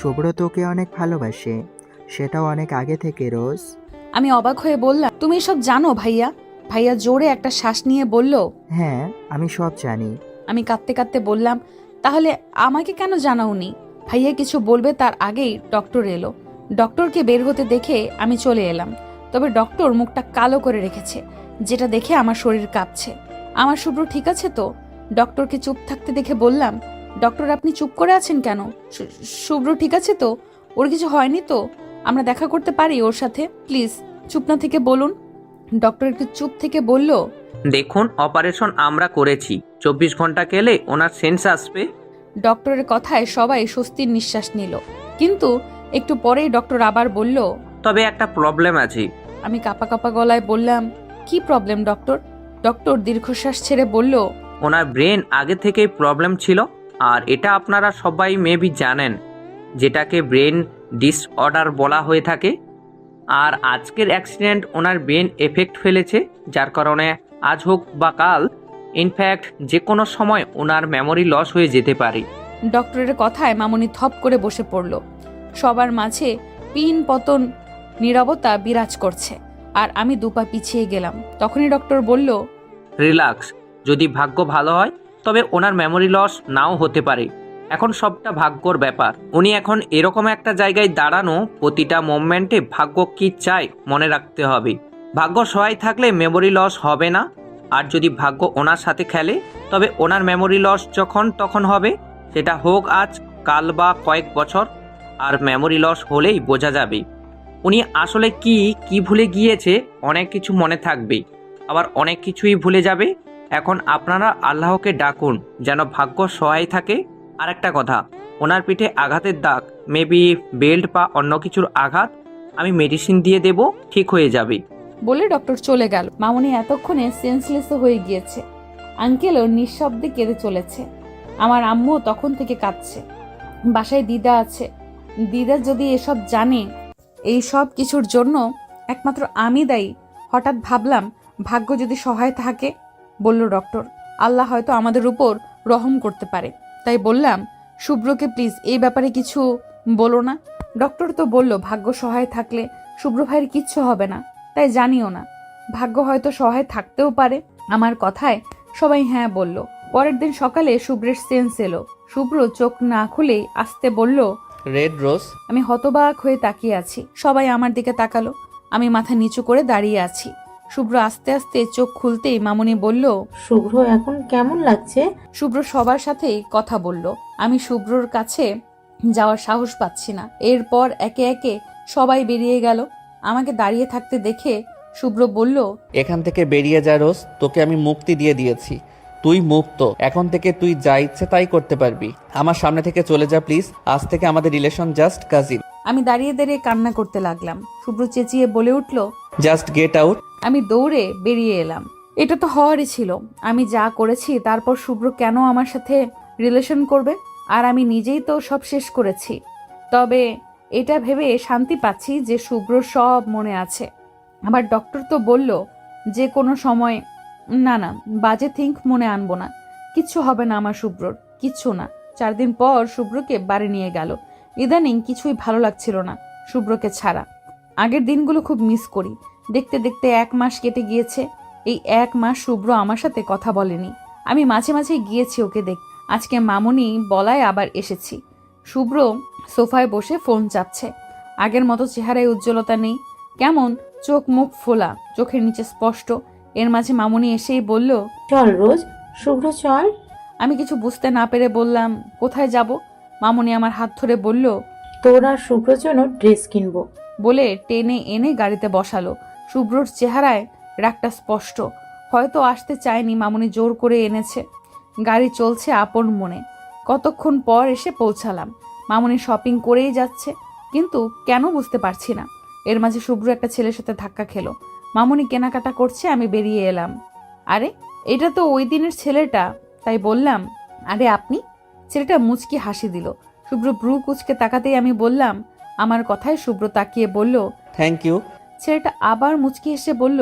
শুভ্র তোকে অনেক ভালোবাসে, সেটাও অনেক আগে থেকে রোজ। আমি অবাক হয়ে বললাম, তুমি এসব জানো ভাইয়া? ভাইয়া জোরে একটা শ্বাস নিয়ে বলল, হ্যাঁ আমি সব জানি। আমি কাঁদতে কাঁদতে বললাম, তাহলে আমাকে কেন জানাওনি? ভাইয়া কিছু বলবে তার আগেই ডক্টর এলো। ডক্টরকে বের হতে দেখে আমি চলে এলাম। তবে ডক্টর মুখটা কালো করে রেখেছে, যেটা দেখে আমার শরীর কাঁপছে। আমার শুভ্র ঠিক আছে তো? ডক্টরকে চুপ থাকতে দেখে বললাম, ডক্টর আপনি চুপ করে আছেন কেন? শুভ্র ঠিক আছে তো? ওর কিছু হয়নি তো? আমরা দেখা করতে পারি ওর সাথে? প্লিজ চুপ না থেকে বলুন। ডক্টর একটু চুপ থেকে বলল, দেখুন, অপারেশন আমরা করেছি, 24 ঘন্টা গেলে ওনার সেন্স আসবে। ডক্টরের কথায় সবাই স্বস্তির নিঃশ্বাস নিল, কিন্তু একটু পরেই ডক্টর আবার বলল, তবে একটা প্রবলেম আছে। আমি কাঁপা কাঁপা গলায় বললাম, কি প্রবলেম ডক্টর? ডক্টর দীর্ঘশ্বাস ছেড়ে বলল, ওনার ব্রেন আগে থেকেই প্রবলেম ছিল, আর এটা আপনারা সবাই মেবি জানেন, যেটাকে ব্রেন ডিসঅর্ডার বলা হয়ে থাকে। আর আজকের অ্যাক্সিডেন্ট ওনার ব্রেন এফেক্ট ফেলেছে, যার কারণে আজ হোক বা কাল, ইনফ্যাক্ট যে কোনো সময় ওনার মেমোরি লস হয়ে যেতে পারে। ডক্টরের কথায় মামুনি থপ করে বসে পড়ল। সবার মাঝে পিন পতন নীরবতা বিরাজ করছে, আর আমি দুপা পিছিয়ে গেলাম। তখনই ডক্টর বলল, রিল্যাক্স, যদি ভাগ্য ভালো হয় তবে ওনার মেমোরি লস নাও হতে পারে। এখন সবটা ভাগ্যর ব্যাপার। উনি এখন এরকম একটা জায়গায় দাঁড়ানো, প্রতিটা মোমেন্টে ভাগ্য কি চায় মনে রাখতে হবে। ভাগ্য সহায় থাকলে মেমোরি লস হবে না, আর যদি ভাগ্য ওনার সাথে খেলে তবে ওনার মেমোরি লস যখন তখন হবে, সেটা হোক আজ, কাল বা কয়েক বছর। আর মেমোরি লস হলেই বোঝা যাবে উনি আসলে কি ভুলে গিয়েছে। অনেক কিছু মনে থাকবে, আবার অনেক কিছুই ভুলে যাবে। এখন আপনারা আল্লাহকে ডাকুন যেন ভাগ্য সহায় থাকে। আর একটা কথা, ওনার পিঠে আঘাতের দাগ, মেবি বেল্ট বা অন্য কিছুর আঘাত। আমি মেডিসিন দিয়ে দেব, ঠিক হয়ে যাবে। বলে ডক্টর চলে গেল। মামুনি এতক্ষণে সেন্সলেস হয়ে গিয়েছে। আঙ্কেলও নিঃশব্দে কেঁদে চলেছে। আমার আম্মুও তখন থেকে কাঁদছে। বাসায় দিদা আছে। দিদা যদি এসব জানে, এই সব কিছুর জন্য একমাত্র আমি দায়ী। হঠাৎ ভাবলাম, ভাগ্য যদি সহায় থাকে, বলল ডক্টর, আল্লাহ হয়তো আমাদের উপর রহম করতে পারে। তাই বললাম, শুভ্রকে প্লিজ এই ব্যাপারে কিছু বলো না। ডক্টর তো বলল, ভাগ্য সহায় থাকলে শুভ্র ভাইয়ের কিচ্ছু হবে না, তাই জানিও না। ভাগ্য হয়তো সহায় থাকতেও পারে। আমার কথায় সবাই হ্যাঁ বলল। পরের দিন সকালে শুভ্রের সেন্স এলো। শুভ্র চোখ না খুলেই আসতে বলল, রেড রোজ। আমি হতবাক হয়ে তাকিয়ে আছি। সবাই আমার দিকে তাকালো। আমি মাথা নিচু করে দাঁড়িয়ে আছি। শুভ্র আস্তে আস্তে চোখ খুলতেই মামুনি বলল, শুভ্র এখন কেমন লাগছে? শুভ্র সবার সাথেই কথা বলল। আমি শুভ্রর কাছে যাওয়ার সাহস পাচ্ছি না। এরপর একে একে সবাই বেরিয়ে গেল। আমাকে দাঁড়িয়ে থাকতে দেখে শুভ্র বলল, এখান থেকে বেরিয়ে যা রোজ, তোকে আমি মুক্তি দিয়ে দিয়েছি। তুই মুক্ত। এখন থেকে তুই যা ইচ্ছে তাই করতে পারবি। আমার সামনে থেকে চলে যা প্লিজ। আজ থেকে আমাদের রিলেশন জাস্ট কাজিন। আমি দাঁড়িয়ে দাঁড়িয়ে কান্না করতে লাগলাম। শুভ্র চেঁচিয়ে বলে উঠল, জাস্ট গেট আউট। আমি দৌড়ে বেরিয়ে এলাম। এটা তো হওয়ারই ছিল। আমি যা করেছি তারপর শুভ্র কেন আমার সাথে রিলেশন করবে? আর আমি নিজেই তো সব শেষ করেছি। তবে এটা ভেবে শান্তি পাচ্ছি যে শুভ্রর সব মনে আছে। আবার ডক্টর তো বলল যে কোনো সময়, না বাজে থিঙ্ক মনে আনবো না। কিচ্ছু হবে না আমার শুভ্রর, কিচ্ছু না। 4 দিন পর শুভ্রকে বাড়ি নিয়ে গেল। ইদানিং কিছুই ভালো লাগছিল না শুভ্রকে ছাড়া। আগের দিনগুলো খুব মিস করি। দেখতে দেখতে 1 মাস কেটে গিয়েছে। এই 1 মাস শুভ্র আমার সাথে কথা বলেনি। আমি মাঝে মাঝে গিয়েছি ওকে দেখ। আজকে মামুনি বলায় আবার এসেছি। শুভ্র সোফায় বসে ফোন চাপছে। আগের মতো চেহারায় উজ্জ্বলতা নেই। কেমন চোখ মুখ ফোলা, চোখের নিচে স্পষ্ট। এর মাঝে মামুনি এসেই বলল, চল রোজ, শুভ্র চল। আমি কিছু বুঝতে না পেরে বললাম, কোথায় যাব? মামুনি আমার হাত ধরে বলল, তোর আর শুভ্রর জন্য ড্রেস কিনবো। বলে টেনে এনে গাড়িতে বসালো। শুভ্রর চেহারায় রাগটা স্পষ্ট। হয়তো আসতে চায়নি, মামুনি জোর করে এনেছে। গাড়ি চলছে আপন মনে। কতক্ষণ পর এসে পৌঁছালাম। মামুনি শপিং করেই যাচ্ছে, কিন্তু কেন বুঝতে পারছি না। এর মাঝে শুভ্র একটা ছেলের সাথে ধাক্কা খেলো। মামুনি কেনাকাটা করছে, আমি বেরিয়ে এলাম। আরে এটা তো ওই দিনের ছেলেটা। তাই বললাম, আরে আপনি? ছেলেটা মুচকি হাসি দিল। শুভ্র ব্রু কুচকে তাকাতেই আমি বললাম, আমার কথায় শুভ্র তাকিয়ে বলল, থ্যাংক ইউ। ছেলেটা আবার মুচকি হেসে বলল,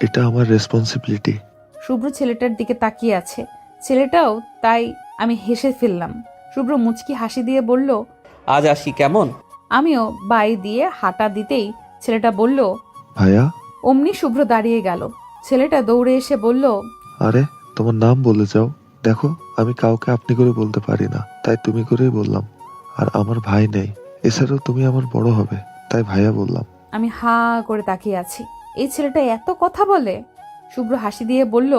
এটা আমার রেসপন্সিবিলিটি। শুভ্র ছেলেটার দিকে তাকিয়ে আছে। ছেলেটাও তাই। আমি হেসে ফেললাম। শুভ্র মুচকি হাসি দিয়ে বলল, আজ আসি কেমন? আমিও বাই দিয়ে হাঁটা দিতেই ছেলেটা বলল, ভাইয়া। অমনি শুভ্র দাঁড়িয়ে গেল। ছেলেটা দৌড়ে এসে বলল, আরে তোমার নাম বলে যাও। দেখো আমি কাউকে আপনি করে বলতে পারি না, তাই তুমি করেই বললাম। আর আমার ভাই নেই, এছাড়াও তুমি আমার বড় হবে, তাই ভাইয়া বললাম। আমি হা করে তাকিয়ে আছি। এই ছেলেটা এত কথা বলে? শুভ্র হাসি দিয়ে বলল,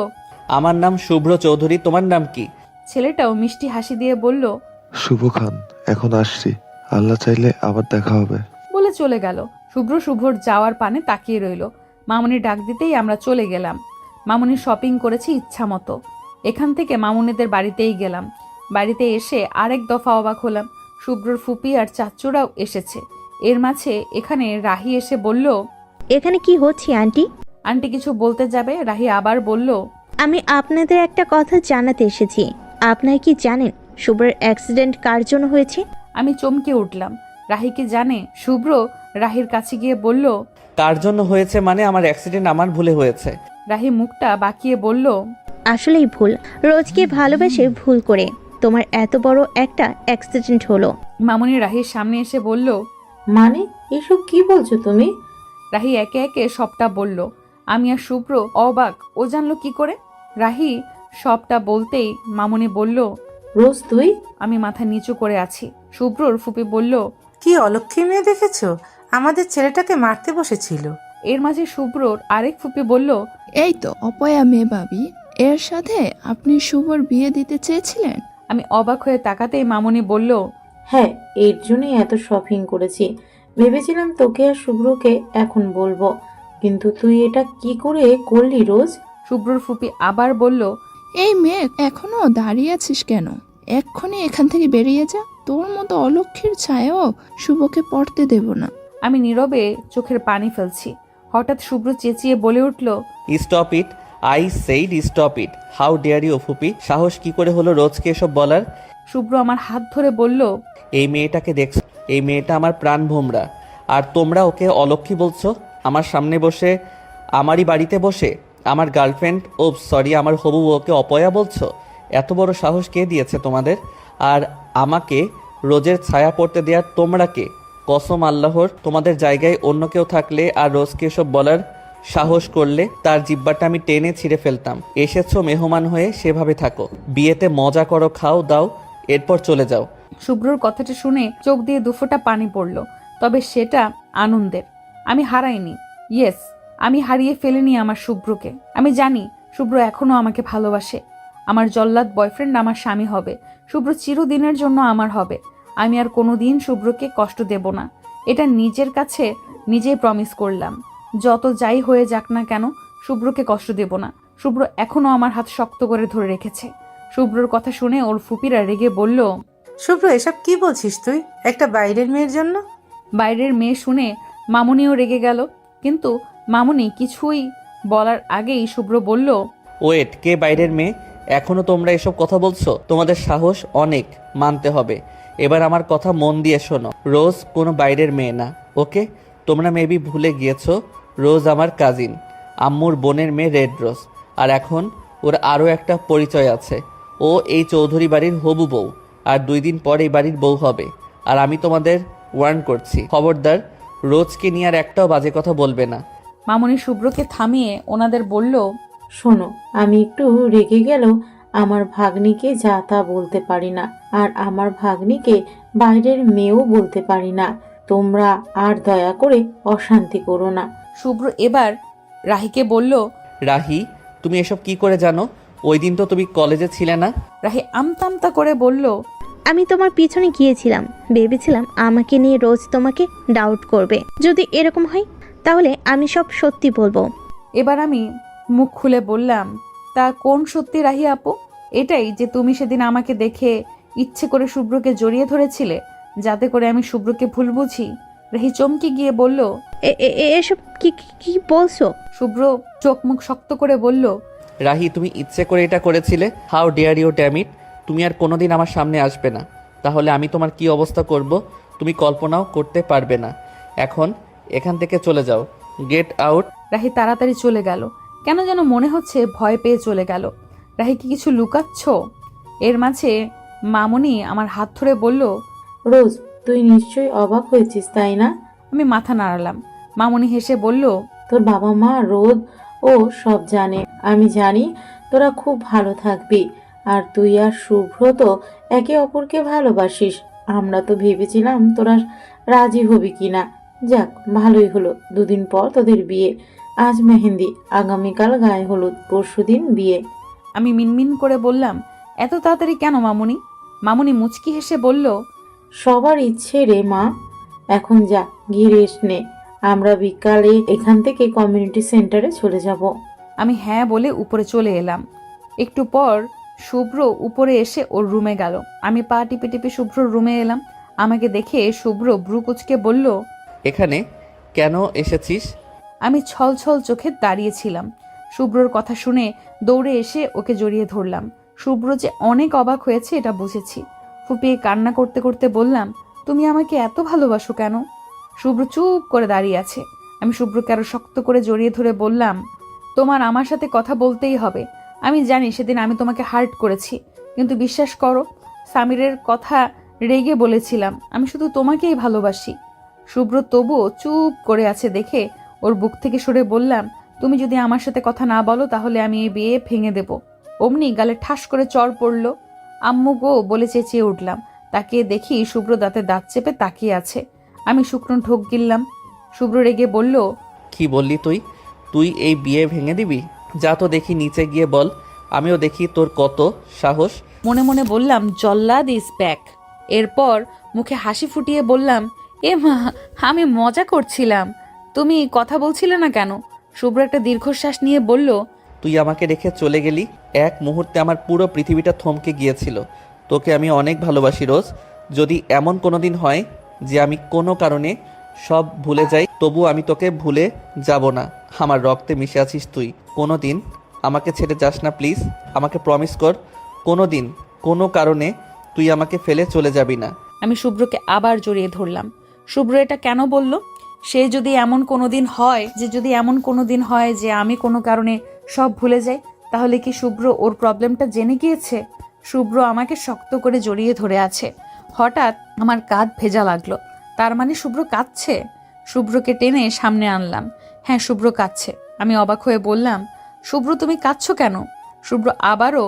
আমার নাম শুভ্র চৌধুরী, তোমার নাম কি? ছেলেটাও মিষ্টি হাসি দিয়ে বলল, শুভ খান। এখন আসছি, আল্লাহ চাইলে আবার দেখা হবে। বলে চলে গেল। শুভ্রর যাওয়ার পানে তাকিয়ে রইল। মামুনি ডাক দিতেই আমরা চলে গেলাম। মামুনি শপিং করেছি ইচ্ছা মতো। এখান থেকে মামুনিদের বাড়িতেই গেলাম। বাড়িতে এসে আরেক দফা অবাক হলাম। শুভ্রর ফুপি আর চাচুরাও এসেছে। এর মাঝে এখানে রাহি এসে বলল, এখানে কি হচ্ছে আন্টি? আন্টি কিছু বলতে যাবে, রাহি আবার বলল, আমি আপনাদের একটা কথা জানাতে এসেছি। আপনারা কি জানেন শুভ্রের অ্যাক্সিডেন্ট কার জন্য হয়েছে? আমি চমকে উঠলাম। রাহি কি জানে? শুভ্র রাহির কাছে গিয়ে বলল, কার জন্য হয়েছে মানে? আমার অ্যাক্সিডেন্ট আমার ভুলে হয়েছে। রাহি মুখটা বাঁকিয়ে বলল, আসলেই ভুল। রোজকে ভালোবেসে ভুল করে তোমার এত বড় একটা অ্যাক্সিডেন্ট হলো। মামুনি রাহির সামনে এসে বলল, মানে এসব কি বলছো তুমি? রাহি একে একে সবটা বলল। আমি আর শুভ্র অবাক, ও জানলো কি করে? রাহি সবটা বলতেই মামুনি বলল, রোজ তুই? আমি মাথা নিচু করে আছি। শুভ্রর ফুপি বলল, কি অলক্ষী মেয়ে দেখেছো? আমাদের ছেলেটাকে মারতে বসেছিল। এর মাঝে শুভ্রর আরেক ফুপি বলল, এই তো অপয়া মেয়ে ভাবি, এর সাথে আপনি শুভর বিয়ে দিতে চেয়েছিলেন? আমি অবাক হয়ে তাকাতেই মামুনি বলল, হ্যাঁ, এর জন্যই এত শপিং করেছি। ভেবেছিলাম তোকে আর শুভ্রকে এখন বলবো, কিন্তু তুই এটা কি করে করলি রোজ? শুভ্রর ফুপি আবার বলল, এই মেয়ে এখনো দাঁড়িয়ে আছিস কেন? এক্ষুনি এখান থেকে বেরিয়ে যা। তোর মতো অলক্ষীর ছায়াও শুভকে পড়তে দেব না। আমি নীরবে চোখের পানি ফেলছি। হঠাৎ শুভ্র চেঁচিয়ে বলে উঠল, stop it, I said stop it. How dare you ফুপি, সাহস কি করে হলো রোজকে এসব বলার? শুভ্র আমার হাত ধরে বলল, এই মেয়েটাকে দেখছো, এই মেয়েটা আমার প্রাণ ভোমরা, আর তোমরা ওকে অলক্ষী বলছো? আমার সামনে বসে, আমারই বাড়িতে বসে আমার গার্লফ্রেন্ড, ও সরি আমার হবু ওকে অপয়া বলছো? এত বড় সাহস কে দিয়েছে তোমাদের? আর আমাকে রোজের ছায়া পড়তে দেওয়ার তোমরা কে? কসম আল্লাহর, তোমাদের জায়গায় অন্য কেউ থাকলে আর রোজকে এসব বলার সাহস করলে তার জিব্বাটা আমি টেনে ছিঁড়ে ফেলতাম। এসেছো মেহমান হয়ে, সেভাবে থাকো, বিয়েতে মজা করো, খাও দাও, এরপর চলে যাও। শুভ্রর কথাটা শুনে চোখ দিয়ে দুফোঁটা পানি পড়ল, তবে সেটা আনন্দের। আমি হারাইনি, ইয়েস, আমি হারিয়ে ফেলিনি আমার শুভ্রকে। আমি জানি শুভ্র এখনো আমাকে ভালোবাসে। আমার জল্লাদ বয়ফ্রেন্ড আমার স্বামী হবে, শুভ্র চিরদিনের জন্য আমার হবে। আমি আর কোনোদিন শুভ্রকে কষ্ট দেব না, এটা নিজের কাছে নিজেই প্রমিস করলাম। যত যাই হয়ে যাক না কেন, শুভ্রকে কষ্ট দেব না। শুভ্র এখনো আমার হাত শক্ত করে ধরে রেখেছে। শুভ্রর কথা শুনে ওর ফুপিরা রেগে বলল, শুভ্র এসব কি বলছিস তুই একটা বাইরের মেয়ের জন্য? বাইরের মেয়ে শুনে মামুনিও রেগে গেল, কিন্তু মামুনি কিছুই বলার আগেই শুভ্র বলল, ওয়েট, কে বাইরের মেয়ে? এখনো তোমরা এসব কথা বলছো? তোমাদের সাহস অনেক, মানতে হবে। এবার আমার কথা মন দিয়ে শোনো, রোজ কোনো বাইরের মেয়ে না, ওকে? তোমরা মেবি ভুলে গিয়েছো, রোজ আমার কাজিন, আম্মুর বোনের মেয়ে রেড রোজ। আর এখন ওর আরও একটা পরিচয় আছে, ও এই চৌধুরী বাড়ির হবু বউ, আর 2 দিন পর এই বাড়ির বউ হবে। আর আমি তোমাদের ওয়ার্ন করছি, খবরদার রোজকে নিয়ে আর একটাও বাজে কথা বলবে না। মামুনি শুভ্রকে থামিয়ে ওনাদের বলল, শোনো, আমি একটু রেগে গেলেও আমার ভাগ্নিকে যা তা বলতে পারি না, আর আমার ভাগ্নিকে বাইরের মেয়েও বলতে পারি না। তোমরা আর দয়া করে অশান্তি করো না। শুভ্র এবার রাহিকে বলল, রাহি, তুমি এসব কি করে জানো? ওই দিন তো তুমি কলেজে ছিলে না। রাহি আমতামতা করে বলল, আমি তোমার পিছনে গিয়েছিলাম, ভেবেছিলাম আমাকে নিয়ে রোজ তোমাকে ডাউট করবে। যদি এরকম হয় তাহলে আমি সব সত্যি বলবো। এবার আমি মুখ খুলে বললাম, তা কোন সত্যি রাহি আপু? এটাই যে তুমি সেদিন আমাকে দেখে ইচ্ছে করে শুভ্রকে জড়িয়ে ধরেছিলে, যাতে করে আমি শুভ্রকে ভুল বুঝি? রাহি চমকে গিয়ে বলল, এসব কি কি বলছো? শুভ্র চোখ মুখ শক্ত করে বলল, রাহি, তুমি ইচ্ছে করে এটা করেছিলে? How dare you damn it! তুমি আর কোনোদিন আমার সামনে আসবে না, তাহলে আমি তোমার কি অবস্থা করব তুমি কল্পনাও করতে পারবে না। এখন এখান থেকে চলে যাও, গেট আউট। রাহি তাড়াতাড়ি চলে গেল, কেন যেন মনে হচ্ছে ভয় পেয়ে চলে গেল। রাহি কি কিছু লুকাচ্ছ? এর মাঝে মামুনি আমার হাত ধরে বলল, রোজ, তুই নিশ্চয়ই অবাক হয়েছিস তাই না? আমি মাথা নাড়ালাম। মামুনি হেসে বলল, তোর বাবা মা রোদ ও সব জানে। আমি জানি তোরা খুব ভালো থাকবি, আর তুই আর শুভ্র তো একে অপরকে ভালোবাসিস। আমরা তো ভেবেছিলাম তোরা রাজি হবি কিনা। যাক, ভালোই হলো। 2 দিন পর তোদের বিয়ে। আজ মেহেন্দি, আগামীকাল গায়ে হলুদ, পরশুদিন বিয়ে। আমি মিনমিন করে বললাম, এত তাড়াতাড়ি কেন মামুনি? মামুনি মুচকি হেসে বলল, সবার ইচ্ছে রে মা। এখন যা, গিয়ে রেস্ট নে। আমরা বিকালে এখান থেকে কমিউনিটি সেন্টারে চলে যাব। আমি হ্যাঁ বলে উপরে চলে এলাম। একটু পর শুভ্র উপরে এসে ওর রুমে গেল। আমি পা টিপে টিপে শুভ্রর রুমে এলাম। আমাকে দেখে শুভ্র ভ্রু কুচকে বলল, এখানে কেন এসেছিস? আমি ছল ছল চোখে দাঁড়িয়েছিলাম। শুভ্রর কথা শুনে দৌড়ে এসে ওকে জড়িয়ে ধরলাম। শুভ্র যে অনেক অবাক হয়েছে এটা বুঝেছি। ফুপিয়ে কান্না করতে করতে বললাম, তুমি আমাকে এত ভালোবাসো কেন? শুভ্র চুপ করে দাঁড়িয়ে আছে। আমি শুভ্রকে আরো শক্ত করে জড়িয়ে ধরে বললাম, তোমার আমার সাথে কথা বলতেই হবে। আমি জানি সেদিন আমি তোমাকে হার্ট করেছি, কিন্তু বিশ্বাস করো, সামিরের কথা রেগে বলেছিলাম। আমি শুধু তোমাকেই ভালোবাসি। শুভ্র তবুও চুপ করে আছে দেখে ওর বুক থেকে সরে বললাম, তুমি যদি আমার সাথে কথা না বলো তাহলে আমি এই বিয়ে ভেঙে দেব। অমনি গালে ঠাস করে চড় পড়ল। আম্মু গো বলে চেঁচিয়ে উঠলাম। তাকিয়ে দেখি শুভ্র দাঁতে দাঁত চেপে তাকিয়ে আছে। আমি শুকনো ঢোক গিললাম। শুভ্র রেগে বলল, কি বললি তুই? তুই এই বিয়ে ভেঙে দিবি? যা তো দেখি নিচে গিয়ে বল, আমিও দেখি তোর কত সাহস। মনে মনে বললাম, জল্লাদ ইজ ব্যাক। এরপর মুখে হাসি ফুটিয়ে বললাম, এ মা, আমি মজা করছিলাম, তুমি কথা বলছিলে না কেন? শুভ্র একটা দীর্ঘশ্বাস নিয়ে বলল, তুই আমাকে রেখে চলে গেলি, এক মুহূর্তে আমার পুরো পৃথিবীটা থমকে গিয়েছিল। তোকে আমি অনেক ভালোবাসি রোজ। যদি এমন কোনো দিন হয় যে আমি কোনো কারণে সব ভুলে যাই, তবু আমি তোকে ভুলে যাব না। আমার রক্তে মিশে আছিস তুই। কোনো দিন আমাকে ছেড়ে যাস না প্লিজ। আমাকে প্রমিস কর, কোনো দিন কোনো কারণে তুই আমাকে ফেলে চলে যাবি না। আমি শুভ্রকে আবার জড়িয়ে ধরলাম। শুভ্র এটা কেন বলল? যদি এমন কোনো দিন হয় যে আমি কোনো কারণে সব ভুলে যাই, তাহলে কি শুভ্র ওর প্রবলেমটা জেনে গিয়েছে? শুভ্র আমাকে শক্ত করে জড়িয়ে ধরে আছে। হঠাৎ আমার কাঁধ ভেজা লাগলো। তার মানে শুভ্র কাঁদছে। শুভ্রকে টেনে সামনে আনলাম। হ্যাঁ, শুভ্র কাঁদছে। আমি অবাক হয়ে বললাম, শুভ্র তুমি কাঁদছো কেন? শুভ্র আবারও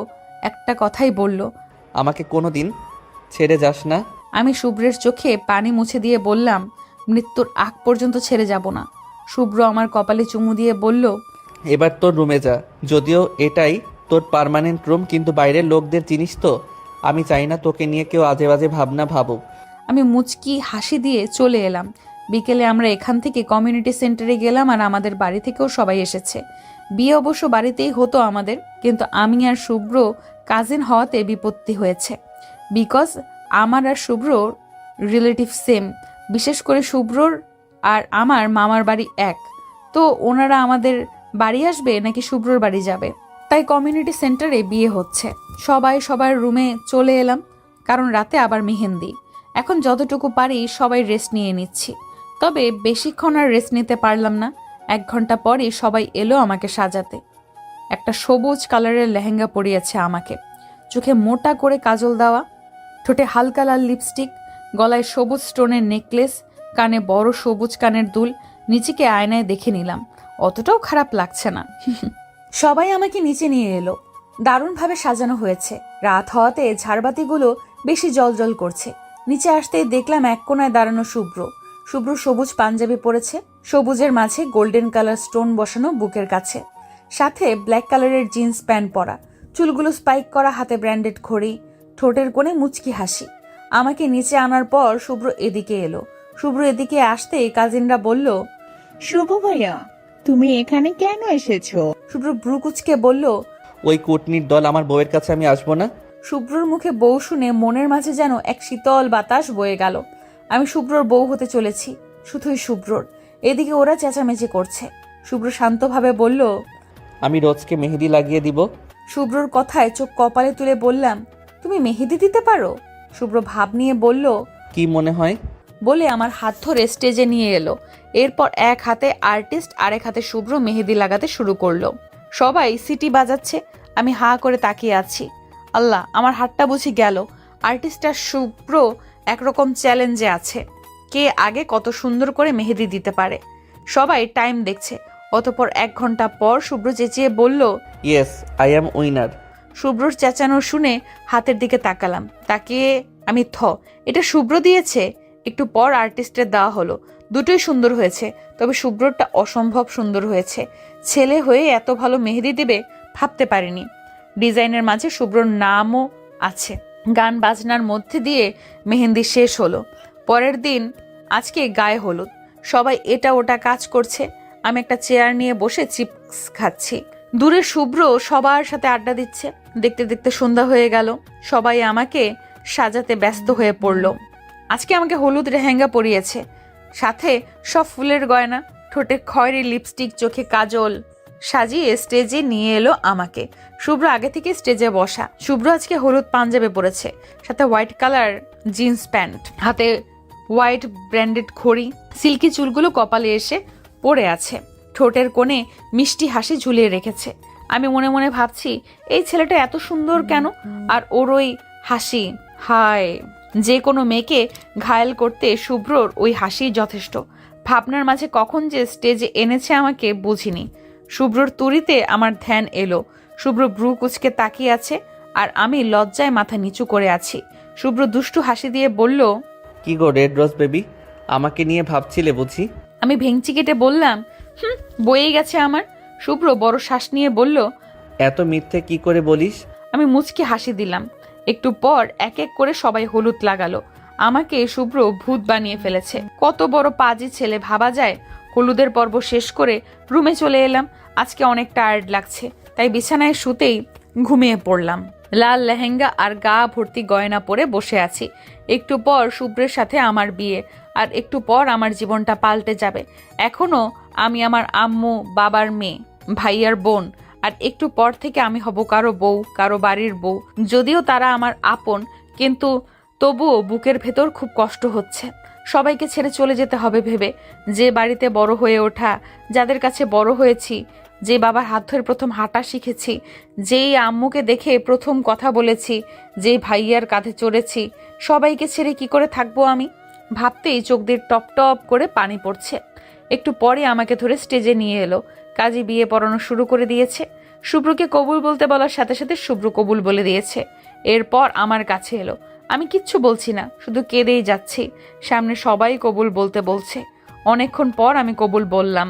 একটা কথাই বলল, আমাকে কোনো দিন ছেড়ে যাস না। আমি শুভ্রের চোখে পানি মুছে দিয়ে বললাম, মৃত্যুর আগ পর্যন্ত ছেড়ে যাব না। শুভ্র আমার কপালে চুমু দিয়ে বলল, এবার তোর রুমে যা। যদিও এটাই তোর পার্মানেন্ট রুম, কিন্তু বাইরের লোকদের জিনিস তো। আমি চাই না তোকে নিয়ে কেউ আজে বাজে ভাবনা ভাবুক। আমি মুচকি হাসি দিয়ে চলে এলাম। বিকেলে আমরা এখান থেকে কমিউনিটি সেন্টারে গেলাম, আর আমাদের বাড়ি থেকেও সবাই এসেছে। বিয়ে অবশ্য বাড়িতেই হতো আমাদের, কিন্তু আমি আর শুভ্র কাজিন হওয়াতে বিপত্তি হয়েছে। বিকজ আমার আর শুভ্রর রিলেটিভ সেম। বিশেষ করে শুভ্রর আর আমার মামার বাড়ি এক। তো ওনারা আমাদের বাড়ি আসবে নাকি শুভ্রর বাড়ি যাবে? তাই কমিউনিটি সেন্টারে বিয়ে হচ্ছে। সবাই সবার রুমে চলে এলাম, কারণ রাতে আবার মেহেন্দি। এখন যতটুকু পারি সবাই রেস্ট নিয়ে নিচ্ছি। তবে বেশিক্ষণ আর রেস্ট নিতে পারলাম না। 1 ঘন্টা পরে সবাই এলো আমাকে সাজাতে। একটা সবুজ কালারের লেহেঙ্গা পরিয়েছে আমাকে। চোখে মোটা করে কাজল দেওয়া, ঠোঁটে হালকা লাল লিপস্টিক, গলায় সবুজ স্টোনের নেকলেস, কানে বড় সবুজ কানের দুল। নিচেকে আয়নায় দেখে নিলাম, অতটাও খারাপ লাগছে না। সবাই আমাকে নিচে নিয়ে এলো। দারুণভাবে সাজানো হয়েছে। রাত হওয়াতে ঝাড়বাতিগুলো বেশি জলজল করছে। নিচে আসতেই দেখলাম এক কোনায় দাঁড়ানো শুভ্র। শুভ্র সবুজ পাঞ্জাবি পরেছে, সবুজের মাঝে গোল্ডেন কালার স্টোন বসানো বুকের কাছে, সাথে ব্ল্যাক কালারের জিন্স প্যান্ট পরা, চুলগুলো স্পাইক করা, হাতে ব্র্যান্ডেড ঘড়ি, ঠোঁটের কোণে মুচকি হাসি। আমাকে নিচে আনার পর শুভ্র এদিকে এলো। শুভ্র এদিকে আসতেই কাজিনরা বলল, শুভ ভাইয়া, তুমি এখানে কেন এসেছো? শুভ্র ব্রুকুচকে বলল, ওই কুটনির দল আমার বউয়ের কাছে আমি আসবো না। শুভ্রর মুখে বউ শুনে মনের মাঝে যেন এক শীতল বাতাস বয়ে গেল। আমি শুভ্রর বউ হতে চলেছি, শুধুই শুভ্রর। এদিকে ওরা চেঁচামেচি করছে। শুভ্র শান্তভাবে বলল, আমি রোজকে মেহেদি লাগিয়ে দিব। শুভ্রর কথায় চোখ কপালে তুলে বললাম, তুমি মেহেদি দিতে পারো? শুভ্র ভাব নিয়ে বলল, কি মনে হয়? বলে আমার হাত ধরে স্টেজে নিয়ে এলো। এরপর এক হাতে আর্টিস্ট, আরেক হাতে শুভ্র মেহেদি লাগাতে শুরু করলো। সবাই সিটি বাজাচ্ছে, আমি হা করে তাকিয়ে আছি। আল্লাহ, আমার হাতটা বুঝি গেল। আর্টিস্ট আর শুভ্র একরকম চ্যালেঞ্জে আছে, কে আগে কত সুন্দর করে মেহেদি দিতে পারে। সবাই টাইম দেখছে। অতঃপর 1 ঘন্টা পর শুভ্র চেঁচিয়ে বলল, ইয়েস, আই অ্যাম উইনার। শুভ্রর চেঁচানো শুনে হাতের দিকে তাকালাম। তাকিয়ে আমি এটা শুভ্র দিয়েছে। একটু পর আর্টিস্টের দেওয়া হলো। দুটোই সুন্দর হয়েছে, তবে শুভ্রটা অসম্ভব সুন্দর হয়েছে। ছেলে হয়ে এত ভালো মেহেদি দেবে ভাবতে পারিনি। ডিজাইনের মাঝে শুভ্রর নামও আছে। গান বাজনার মধ্যে দিয়ে মেহেন্দি শেষ হলো। পরের দিন আজকে গায়ে হলুদ। সবাই এটা ওটা কাজ করছে। আমি একটা চেয়ার নিয়ে বসে চিপস খাচ্ছি। দূরে শুভ্র সবার সাথে আড্ডা দিচ্ছে। দেখতে দেখতে সন্ধ্যা হয়ে গেল। সবাই আমাকে সাজাতে ব্যস্ত হয়ে পড়ল। আজকে আমাকে হলুদ লেহেঙ্গা পরিয়েছে, সাথে সব ফুলের গয়না, ঠোঁটে খয়েরি লিপস্টিক, চোখে কাজল সাজিয়ে স্টেজে নিয়ে এলো আমাকে। শুভ্র আগে থেকে স্টেজে বসা। শুভ্র আজকে হলুদ পাঞ্জাবি পরেছে, সাথে হোয়াইট কালার জিন্স প্যান্ট, হাতে হোয়াইট ব্র্যান্ডেড ঘড়ি, সিল্কি চুলগুলো কপালে এসে পড়ে আছে, ঠোঁটের কোণে মিষ্টি হাসি ঝুলিয়ে রেখেছে। আমি মনে মনে ভাবছি, এই ছেলেটা এত সুন্দর কেন? আর ওর ওই হাসি, হায়, যে কোনো মেয়েকে ঘায়েল করতে শুভ্রর ওই হাসি যথেষ্ট। ভাবনার মাঝে কখন যে স্টেজে এনেছে আমাকে বুঝিনি। শুভ্রর তুড়িতে আমার ধ্যান এলো। শুভ্র ব্রু কুচকে তাকিয়ে আছে, আর আমি লজ্জায় মাথা নিচু করে আছি। শুভ্র দুষ্টু হাসি দিয়ে বলল, কি গো রেড রোজ বেবি, আমাকে নিয়ে ভাবছিলে বুঝি? আমি ভেঙচি কেটে বললাম, বয়ে গেছে আমার। শুভ্র বড় শ্বাস নিয়ে বলল, এত মিথ্যে কি করে বলিস? আমি মুচকি হাসি দিলাম। একটু পর এক এক করে সবাই হলুদ লাগালো। আমাকে শুভ্র ভূত বানিয়ে ফেলেছে। কত বড় পাজি ছেলে ভাবা যায়। হলুদের পর্ব শেষ করে রুমে চলে এলাম। আজকে অনেক টায়ার্ড লাগছে, তাই বিছানায় শুতেই ঘুমিয়ে পড়লাম। লাল লেহেঙ্গা আর গা ভর্তি গয়না পরে বসে আছি। একটু পর শুভ্রের সাথে আমার বিয়ে, আর একটু পর আমার জীবনটা পাল্টে যাবে। এখনো আমি আমার আম্মু, বাবার মেয়ে, ভাইয়ার বোন, আর একটু পর থেকে আমি হব কারো বউ, কারো বাড়ির বউ। যদিও তারা আমার আপন, কিন্তু তবুও বুকের ভেতর খুব কষ্ট হচ্ছে। সবাইকে ছেড়ে চলে যেতে হবে ভেবে, যে বাড়িতে বড় হয়ে ওঠা, যাদের কাছে বড় হয়েছি, যে বাবার হাত ধরে প্রথম হাঁটা শিখেছি, যেই আম্মুকে দেখে প্রথম কথা বলেছি, যেই ভাইয়ার কাঁধে চড়েছি, সবাইকে ছেড়ে কি করে থাকবো আমি? ভাবতেই চোখ দিয়ে টপ টপ করে পানি পড়ছে। একটু পরে আমাকে ধরে স্টেজে নিয়ে এলো। কাজী বিয়ে পড়ানো শুরু করে দিয়েছে। শুভ্রকে কবুল বলতে বলার সাথে সাথে শুভ্র কবুল বলে দিয়েছে। এরপর আমার কাছে এলো। আমি কিচ্ছু বলছি না, শুধু কেঁদেই যাচ্ছি। সামনে সবাই কবুল বলতে বলছে। অনেকক্ষণ পর আমি কবুল বললাম।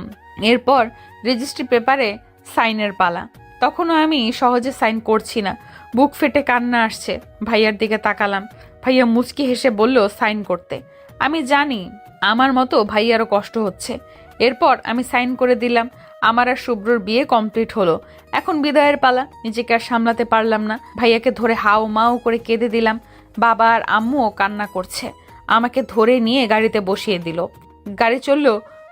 এরপর রেজিস্ট্রি পেপারে সাইনের পালা। তখনও আমি সহজে সাইন করছি না, বুক ফেটে কান্না আসছে। ভাইয়ার দিকে তাকালাম। ভাইয়া মুচকি হেসে বলল সাইন করতে। আমি জানি আমার মতো ভাইয়ারও কষ্ট হচ্ছে। এরপর আমি সাইন করে দিলাম। আমার আর শুভ্রর বিয়ে কমপ্লিট হলো। এখন বিদায়ের পালা। নিজেকে আর সামলাতে পারলাম না, ভাইয়াকে ধরে হাও মাও করে কেঁদে দিলাম। বাবা আর আম্মুও কান্না করছে। আমাকে ধরে নিয়ে গাড়িতে বসিয়ে দিল। গাড়ি চলল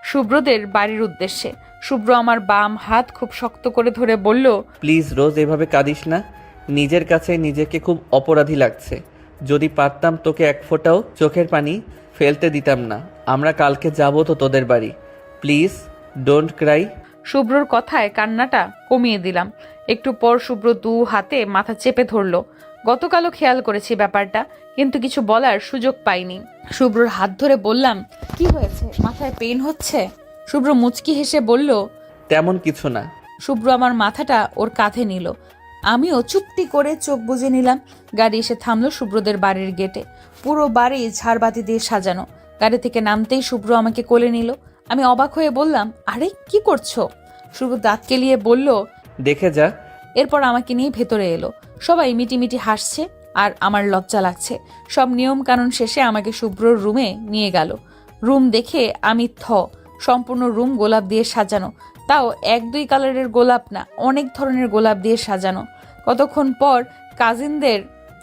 শুভ্রদের বাড়ির উদ্দেশ্যে। শুভ্র আমার বাম হাত খুব শক্ত করে ধরে বলল, প্লিজ রোজ এভাবে কাঁদিস না। নিজের কাছে নিজেকে খুব অপরাধী লাগছে। যদি পারতাম তোকে এক ফোঁটাও চোখের পানি ফেলতে দিতাম না। আমরা কালকে যাব তো তোদের বাড়ি। Please don't cry. শুভ্রর কথায় কান্নাটা কমিয়ে দিলাম। একটু পর শুভ্র দু হাতে মাথা চেপে ধরল। গতকালও খেয়াল করেছি ব্যাপারটা, কিন্তু কিছু বলার সুযোগ পাইনি। শুভ্রর হাত ধরে বললাম, কি হয়েছে, মাথায় পেইন হচ্ছে? শুভ্র মুচকি হেসে বলল, তেমন কিছু না। শুভ্র আমার মাথাটা ওর কাঁধে নিল। আমিও চুপটি করে চোখ বুজে নিলাম। গাড়ি এসে থামলো শুভ্রদের বাড়ির গেটে। পুরো বাড়ি ঝাড়বাতি দিয়ে সাজানো। গাড়ি থেকে নামতেই শুভ্র আমাকে কোলে নিল। আমি অবাক হয়ে বললাম, আরে কি করছো? শুভ্র দাঁত কেলিয়ে বলল, দেখে যা। এরপর আমাকে নিয়ে ভেতরে এলো। সবাই মিটিমিটি হাসছে আর আমার লজ্জা লাগছে। সব নিয়ম কানুন শেষে আমাকে শুভ্রর রুমে নিয়ে গেল। রুম দেখে আমি সম্পূর্ণ রুম গোলাপ দিয়ে সাজানো। তাও 1-2 কালারের গোলাপ না, অনেক ধরনের গোলাপ দিয়ে সাজানো। কতক্ষণ পর কাজিনদের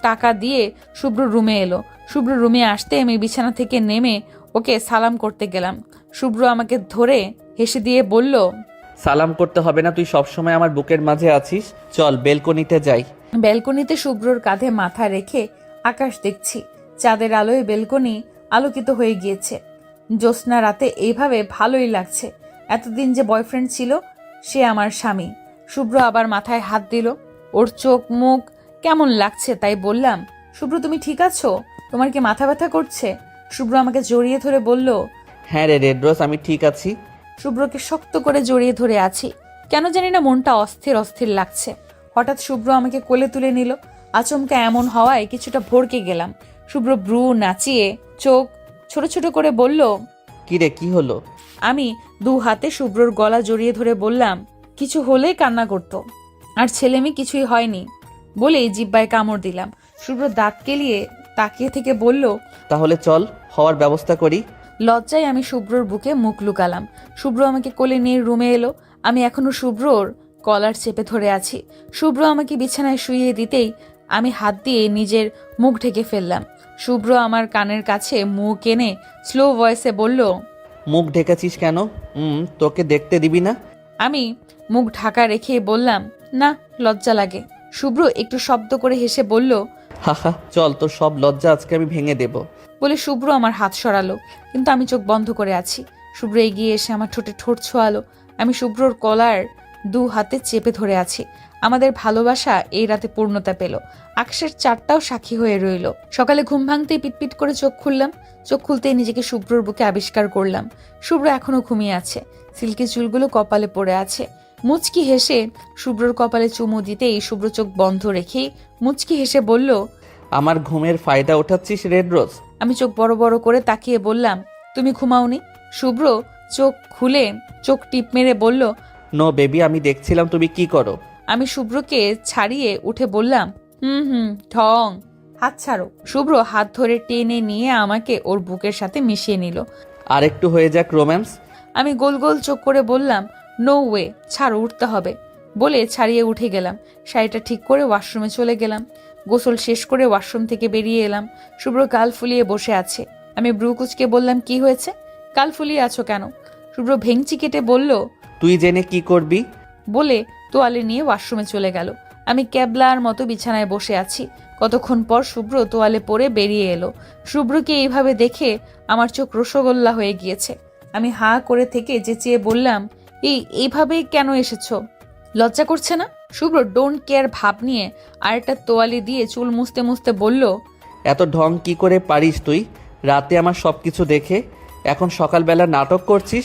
টাকা দিয়ে শুভ্র রুমে এলো। শুভ্র রুমে আসতে আমি বিছানা থেকে নেমে ওকে সালাম করতে গেলাম। শুভ্র আমাকে ধরে হেসে দিয়ে বলল, সালাম করতে হবে না, তুই সবসময় আমার বুকের মাঝে আছিস। চল বেলকনিতে যাই। ব্যালকনিতে শুভ্রর কাঁধে মাথা রেখে আকাশ দেখছি। চাঁদের আলোয় বেলকনি আলোকিত হয়ে গিয়েছে। জ্যোৎস্না রাতে এইভাবে ভালোই লাগছে। এতদিন যে বয়ফ্রেন্ড ছিল, সে আমার স্বামী। শুভ্র আবার মাথায় হাত দিল। ওর চোখ মুখ কেমন লাগছে তাই বললাম, শুভ্র তুমি ঠিক আছো? তোমার কি মাথা ব্যথা করছে? শুভ্র আমাকে জড়িয়ে ধরে বলল, হ্যাঁ রে রেড রোজ, আমি ঠিক আছি। শুভ্রকে শক্ত করে জড়িয়ে ধরে আছি। কেন জানি না মনটা অস্থির অস্থির লাগছে। হঠাৎ শুভ্র আমাকে কোলে তুলে নিল। আচমকা এমন হওয়ায় কিছুটা ভড়কে গেলাম। শুভ্র ব্রু নাচিয়ে চোখ ছোট ছোট করে বলল, কি রে, কি হলো? আমি 2 হাতে শুভ্রর গলা জড়িয়ে ধরে বললাম, কিছু হলেই কান্না করতো, আর ছেলেমেয়ে কিছুই হয়নি বলেই জিব্বায় কামড় দিলাম। শুভ্র দাঁত কেলিয়ে তাকিয়ে থেকে বলল, তাহলে চল হওয়ার ব্যবস্থা করি। লজ্জায় আমি শুভ্রর বুকে মুখ লুকালাম। শুভ্র আমাকে কোলে নিয়ে রুমে এলো। আমি এখনো শুভ্রর কলার চেপে ধরে আছি। শুভ্র আমাকে বিছানায় শুইয়ে দিতেই আমি হাত দিয়ে নিজের মুখ ঢেকে ফেললাম। শুভ্র আমার কানের কাছে মুখ এনে স্লো ভয়েসে বলল, মুখ ঢেকেছিস কেন? তোকে দেখতে দিবি না? আমি মুখ ঢাকা রেখে বললাম, না, লজ্জা লাগে। শুভ্র একটু শব্দ করে হেসে বলল, হাহা, চল তোর সব লজ্জা আজকে আমি ভেঙে দেব। বলে শুভ্র আমার হাত সরালো, কিন্তু আমি চোখ বন্ধ করে আছি। শুভ্র এগিয়ে এসে আমার ঠোঁটে ঠোঁট ছোঁয়ালো। আমি শুভ্রর কলার 2 হাতে চেপে ধরে আছি। আমাদের ভালোবাসা এই রাতে পূর্ণতা পেল। আকাশের চাঁদটাও সাক্ষী হয়ে রইল। সকালে ঘুম ভাঙতেই পিটপিট করে চোখ খুললাম। চোখ খুলতেই নিজেকে শুভ্রর বুকে আবিষ্কার করলাম। শুভ্র এখনো ঘুমিয়ে আছে। সিল্কি চুলগুলো কপালে পড়ে আছে। মুচকি হেসে শুভ্রর কপালে চুমু দিতেই শুভ্র চোখ বন্ধ রেখেই মুচকি হেসে বলল, আমার ঘুমের ফায়দা ওঠাচ্ছিস রেড রোজ? আমি চোখ বড় বড় করে তাকিয়ে বললাম, তুমি ঘুমাওনি? শুভ্র চোখ খুলে চোখ টিপ মেরে বলল, নো বেবি, আমি দেখছিলাম তুমি কি করো। আমি শুভ্রকে ছাড়িয়ে উঠে বললাম, ঢং, হাত ছাড়ো। শুভ্র হাত ধরে টেনে নিয়ে আমাকে ওর বুকের সাথে মিশিয়ে নিল। আর একটু হয়ে যাক রোম্যান্স। আমি গোল গোল চোখ করে বললাম, নো ওয়ে, ছাড়ো, উঠতে হবে। বলে ছাড়িয়ে উঠে গেলাম। শাড়িটা ঠিক করে ওয়াশরুমে চলে গেলাম। গোসল শেষ করে ওয়াশরুম থেকে বেরিয়ে এলাম। শুভ্র গাল ফুলিয়ে বসে আছে। আমি ব্রু কুচকে বললাম, কি হয়েছে, গাল ফুলিয়ে আছো কেন? শুভ্র ভেঙচি কেটে বলল, তুই জেনে কি করবি? বলে তোয়ালে নিয়ে ওয়াশরুমে চলে গেল। আমি ক্যাবলার মতো বিছানায় বসে আছি। কতক্ষণ পর শুভ্র তোয়ালে পরে বেরিয়ে এলো। শুভ্রকে এইভাবে দেখে আমার চোখ রসগোল্লা হয়ে গিয়েছে। আমি হাঁ করে থেকে চেঁচিয়ে বললাম, এইভাবে কেন এসেছো? লজ্জা করছে না? শুভ্র ডোন্ট কেয়ার ভাব নিয়ে আরেকটা তোয়ালে দিয়ে চুল মুছতে মুছতে বলল, এত ঢং কি করে পারিস তুই? রাতে আমার সব কিছু দেখে এখন সকালবেলা নাটক করছিস?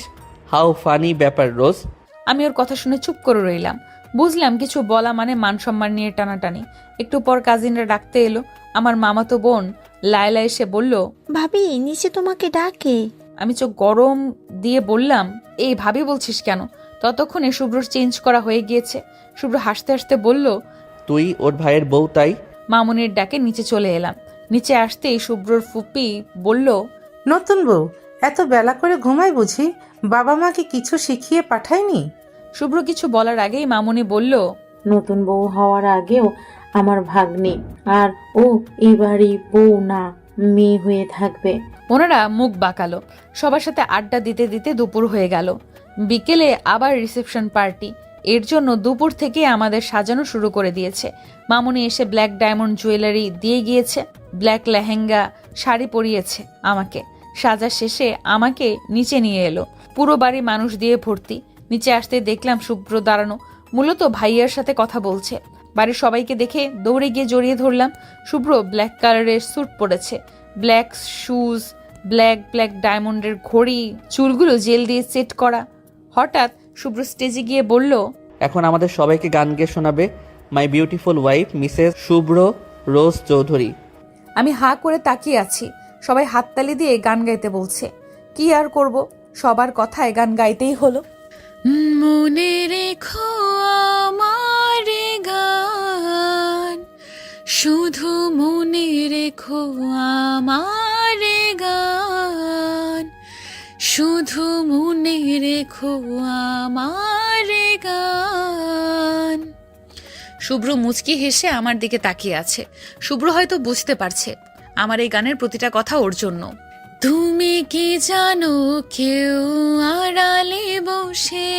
হাউ ফানি ব্যাপার রোজ। আমি ওর কথা শুনে চুপ করে রইলাম। বুঝলাম কিছু বলা মানে মান সম্মান নিয়ে টানাটানি। একটু পর কাজিনরা ডাকতে এলো। আমার মামাতো বোন লায়লা এসে বলল, ভাবি নিচে তোমাকে ডাকে। আমি চোখ গরম দিয়ে বললাম, এই ভাবি বলছিস কেন? ততক্ষণে শুভ্রর চেঞ্জ করা হয়ে গিয়েছে। শুভ্র হাসতে হাসতে বলল, তুই ওর ভাইয়ের বউ তাই? মামুনির ডাকে নিচে চলে এলাম। নিচে আসতেই শুভ্রর ফুপি বলল, নতুন বউ এত বেলা করে ঘুমায় বুঝি? বাবা মা কি কিছু শিখিয়ে পাঠায়নি? শুভ্র কিছু বলার আগেই মামুনি বলল, নতুন বউ হওয়ার আগেও আমার ভাগ্নে, আর ও এবারই বউ না মেয়ে হয়ে থাকবে। ওনারা মুখ বাঁকালো। সবার সাথে আড্ডা দিতে দিতে দুপুর হয়ে গেল। বিকেলে আবার রিসেপশন পার্টি। এর জন্য দুপুর থেকে আমাদের সাজানো শুরু করে দিয়েছে। মামুনি এসে ব্ল্যাক ডায়মন্ড জুয়েলারি দিয়ে গিয়েছে। ব্ল্যাক লেহেঙ্গা শাড়ি পরিয়েছে আমাকে। সাজা শেষে আমাকে নিচে নিয়ে এলো। পুরো বাড়ি মানুষ দিয়ে ভর্তি। নিচে আসতে দেখলাম শুভ্র দাঁড়ানো, মূলত ভাইয়ার সাথে কথা বলছে। বাড়ির সবাইকে দেখে দৌড়ে গিয়ে জড়িয়ে ধরলাম। শুভ্র ব্ল্যাক কালারের স্যুট পরেছে, ব্ল্যাক শুজ, ব্ল্যাক ডায়মন্ডের ঘড়ি, চুলগুলো জেল দিয়ে সেট করা। হঠাৎ শুভ্র স্টেজে গিয়ে বলল, এখন আমাদের সবাইকে গান গেয়ে শোনাবে মাই বিউটিফুল ওয়াইফ মিসেস শুভ্র রোজ চৌধুরী। আমি হাঁ করে তাকিয়ে আছি। সবাই হাততালি দিয়ে গান গাইতে বলছে। কি আর করব, সবার কথায় গান গাইতেই হলো। মনে রেখো আমার গান, শুধু মনে রেখো আমার গান, শুধু মনে রেখো আমার গান। শুভ্র মুচকি হেসে আমার দিকে তাকিয়ে আছে। শুভ্র হয়তো বুঝতে পারছে আমার এই গানের প্রতিটা কথা ওর জন্য। তুমি কি জানো কেউ আড়ালে বসে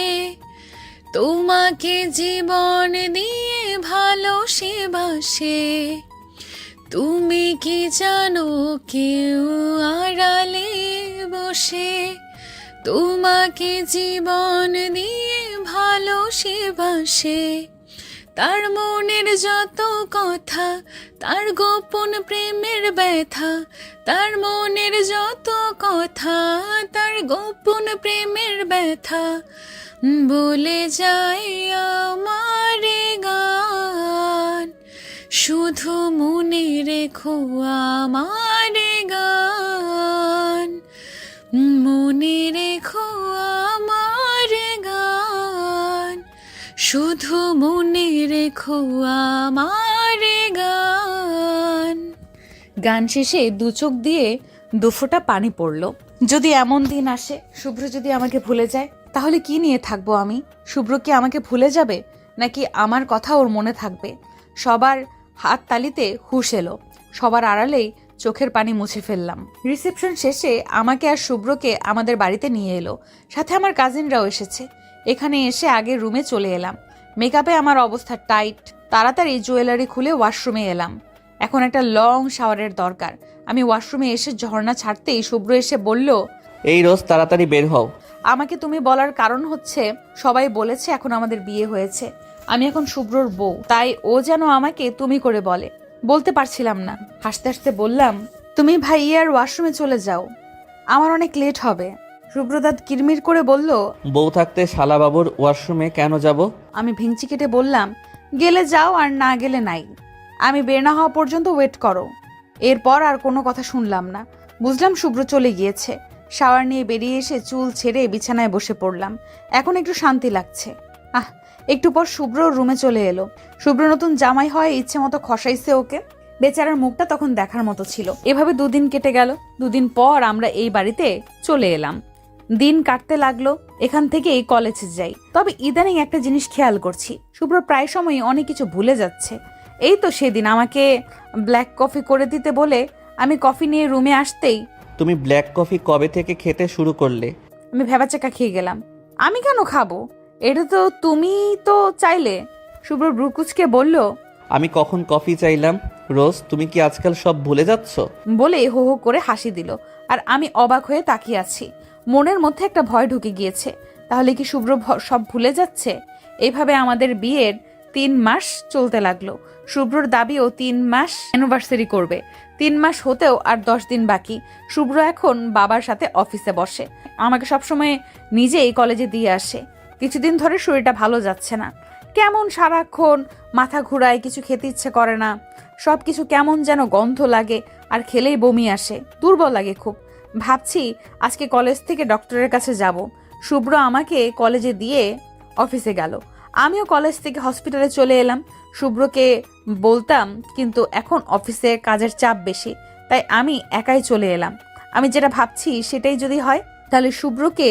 তোমাকে জীবন দিয়ে ভালোবাসে? তুমি কি জানো কেউ আড়ালে বসে তোমাকে জীবন দিয়ে ভালোবাসে? তার মনের যত কথা, তার গোপন প্রেমের ব্যথা, তার মনের যত কথা, তার গোপন প্রেমের ব্যথা বলে যায় আমার গান, শুধু মনে রেখো আমার গান, মনে রেখো আমার গান, শুধু মনে রেখো আমার গান। গান শেষে দু চোখ দিয়ে দুফোঁটা পানি পড়ল। যদি এমন দিন আসে শুভ্র যদি আমাকে ভুলে যায়, তাহলে কি নিয়ে থাকবো আমি? শুভ্র কি আমাকে ভুলে যাবে, নাকি আমার কথা ওর মনে থাকবে? সবার হাত তালিতে হুঁশ এলো। সবার আড়ালেই চোখের পানি মুছে ফেললাম। রিসেপশন শেষে আমাকে আর শুভ্রকে আমাদের বাড়িতে নিয়ে এলো। সাথে আমার কাজিনরাও এসেছে। এখানে এসে আগের রুমে চলে এলাম। মেকআপে আমার অবস্থা টাইট। তাড়াতাড়ি জুয়েলারি খুলে ওয়াশরুমে এলাম। এখন একটা লং শাওয়ারের দরকার। আমি ওয়াশরুমে এসে ঝর্ণা ছাড়তেই শুভ্র এসে বলল, এই রোজ তাড়াতাড়ি বের হও। আমাকে তুমি বলার কারণ হচ্ছে সবাই বলেছে এখন আমাদের বিয়ে হয়েছে, আমি এখন শুভ্রর বউ, তাই ও যেন আমাকে তুমি করে বলে। বলতে পারছিলাম না। হাসতে হাসতে বললাম, তুমি ভাইয়ার ওয়াশরুমে চলে যাও, আমার অনেক লেট হবে। শুভ্রদাত কিরমির করে বলল, বউ থাকতে শালাবাবুর ওয়াশরুমে কেন যাব? আমি ভেঙচি কেটে বললাম, গেলে যাও আর না গেলে নাই। আমি বের না হওয়া পর্যন্ত ওয়েট করো। এরপর আর কোনো কথা শুনলাম না। বুঝলাম শুভ্র চলে গিয়েছে। শাওয়ার নিয়ে বেরিয়ে এসে চুল ছেড়ে বিছানায় বসে পড়লাম। এখন একটু শান্তি লাগছে। একটু পর শুভ্র রুমে চলে এলো। শুভ্র নতুন জামাই হয় ইচ্ছে মতো খসাইছে ওকে। বেচারার মুখটা তখন দেখার মতো ছিল। এভাবে 2 দিন কেটে গেল। 2 দিন পর আমরা এই বাড়িতে চলে এলাম। দিন কাটতে লাগলো, এখান থেকে এই কলেজে যাই। তবে ইদানিং একটা জিনিস খেয়াল করছি, শুভ্র প্রায় সময়ই অনেক কিছু ভুলে যাচ্ছে। এই তো সেদিন আমাকে ব্ল্যাক কফি করে দিতে বলে আমি কফি নিয়ে রুমে আসতেই তুমি ব্ল্যাক কফি কবে থেকে খেতে শুরু করলে? আমি ভেবাচাকা খেয়ে গেলাম। আমি কেন খাবো, এটা তো তুমি তো চাইলে। শুভ্র ব্রুকুচকে বলল, আমি কখন কফি চাইলাম? রোজ, তুমি কি আজকাল সব ভুলে যাচ্ছ? বলে হো হো করে হাসি দিল। আর আমি অবাক হয়ে তাকিয়ে আছি। মনের মধ্যে একটা ভয় ঢুকে গিয়েছে, তাহলে কি শুভ্র সব ভুলে যাচ্ছে? এইভাবে আমাদের বিয়ের 3 মাস চলতে লাগলো। শুভ্রর দাবিও 3 মাস অ্যানিভার্সারি করবে। 3 মাস হতেও আর 10 দিন বাকি। শুভ্র এখন বাবার সাথে অফিসে বসে, আমাকে সবসময় নিজেই কলেজে দিয়ে আসে। কিছুদিন ধরে শরীরটা ভালো যাচ্ছে না, কেমন সারাক্ষণ মাথা ঘুরায়, কিছু খেতে ইচ্ছে করে না, সব কিছু কেমন যেন গন্ধ লাগে, আর খেলেই বমি আসে, দুর্বল লাগে খুব। ভাবছি আজকে কলেজ থেকে ডক্টরের কাছে যাব। শুভ্র আমাকে কলেজে দিয়ে অফিসে গেল, আমিও কলেজ থেকে হসপিটালে চলে এলাম। শুভ্রকে বলতাম, কিন্তু এখন অফিসে কাজের চাপ বেশি, তাই আমি একাই চলে এলাম। আমি যেটা ভাবছি সেটাই যদি হয়, তাহলে শুভ্রকে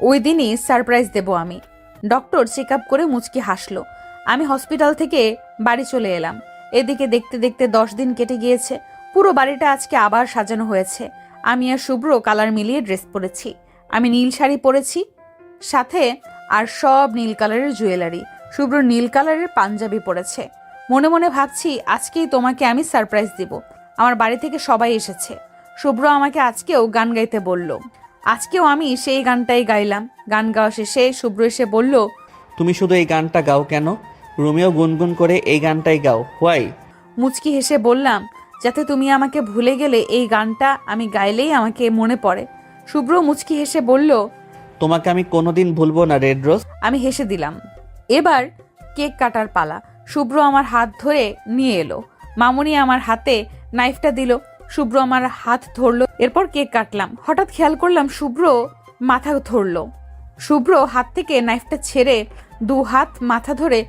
ওই দিনই সারপ্রাইজ দেব আমি। ডক্টর চেক আপ করে মুচকি হাসলো। আমি হসপিটাল থেকে বাড়ি চলে এলাম। এদিকে দেখতে দেখতে 10 দিন কেটে গিয়েছে। পুরো বাড়িটা আজকে আবার সাজানো হয়েছে। আমি আর শুভ্র কালার মিলিয়ে ড্রেস পরেছি। আমি নীল শাড়ি পরেছি, সাথে আর সব নীল কালারের জুয়েলারি। শুভ্র নীল কালারের পাঞ্জাবি পরেছে। মনে মনে ভাবছি, আজকেই তোমাকে আমি সারপ্রাইজ দিব। আমার বাড়ি থেকে সবাই এসেছে। শুভ্র আমাকে আজকেও গান গাইতে বলল। আজকেও আমি সেই গানটাই গাইলাম। গান গাওয়া শেষে শুভ্র এসে বলল, তুমি শুধু এই গানটা গাও কেন? রুমেও গুনগুন করে এই গানটাই গাও, হোয়াই? মুচকি হেসে বললাম, যাতে তুমি আমাকে ভুলে গেলে এই গানটা আমি গাইলেই আমাকে মনে পড়ে। শুভ্র মুচকি হেসে বলল, তোমাকে আমি কোনোদিন ভুলবো না রেড রোজ। আমি হেসে দিলাম। এবার কেক কাটার পালা। শুভ্র আমার হাত ধরে নিয়ে এলো। মামুনি আমার হাতে নাইফটা দিল। শুভ্র আমার হাত ধরলো, এরপর কেক কাটলাম। হঠাৎ খেয়াল করলাম শুভ্র মাথা ধরলো। শুভ্র হাত থেকে নাইফটা ছেড়ে 2 হাত মাথা ধরে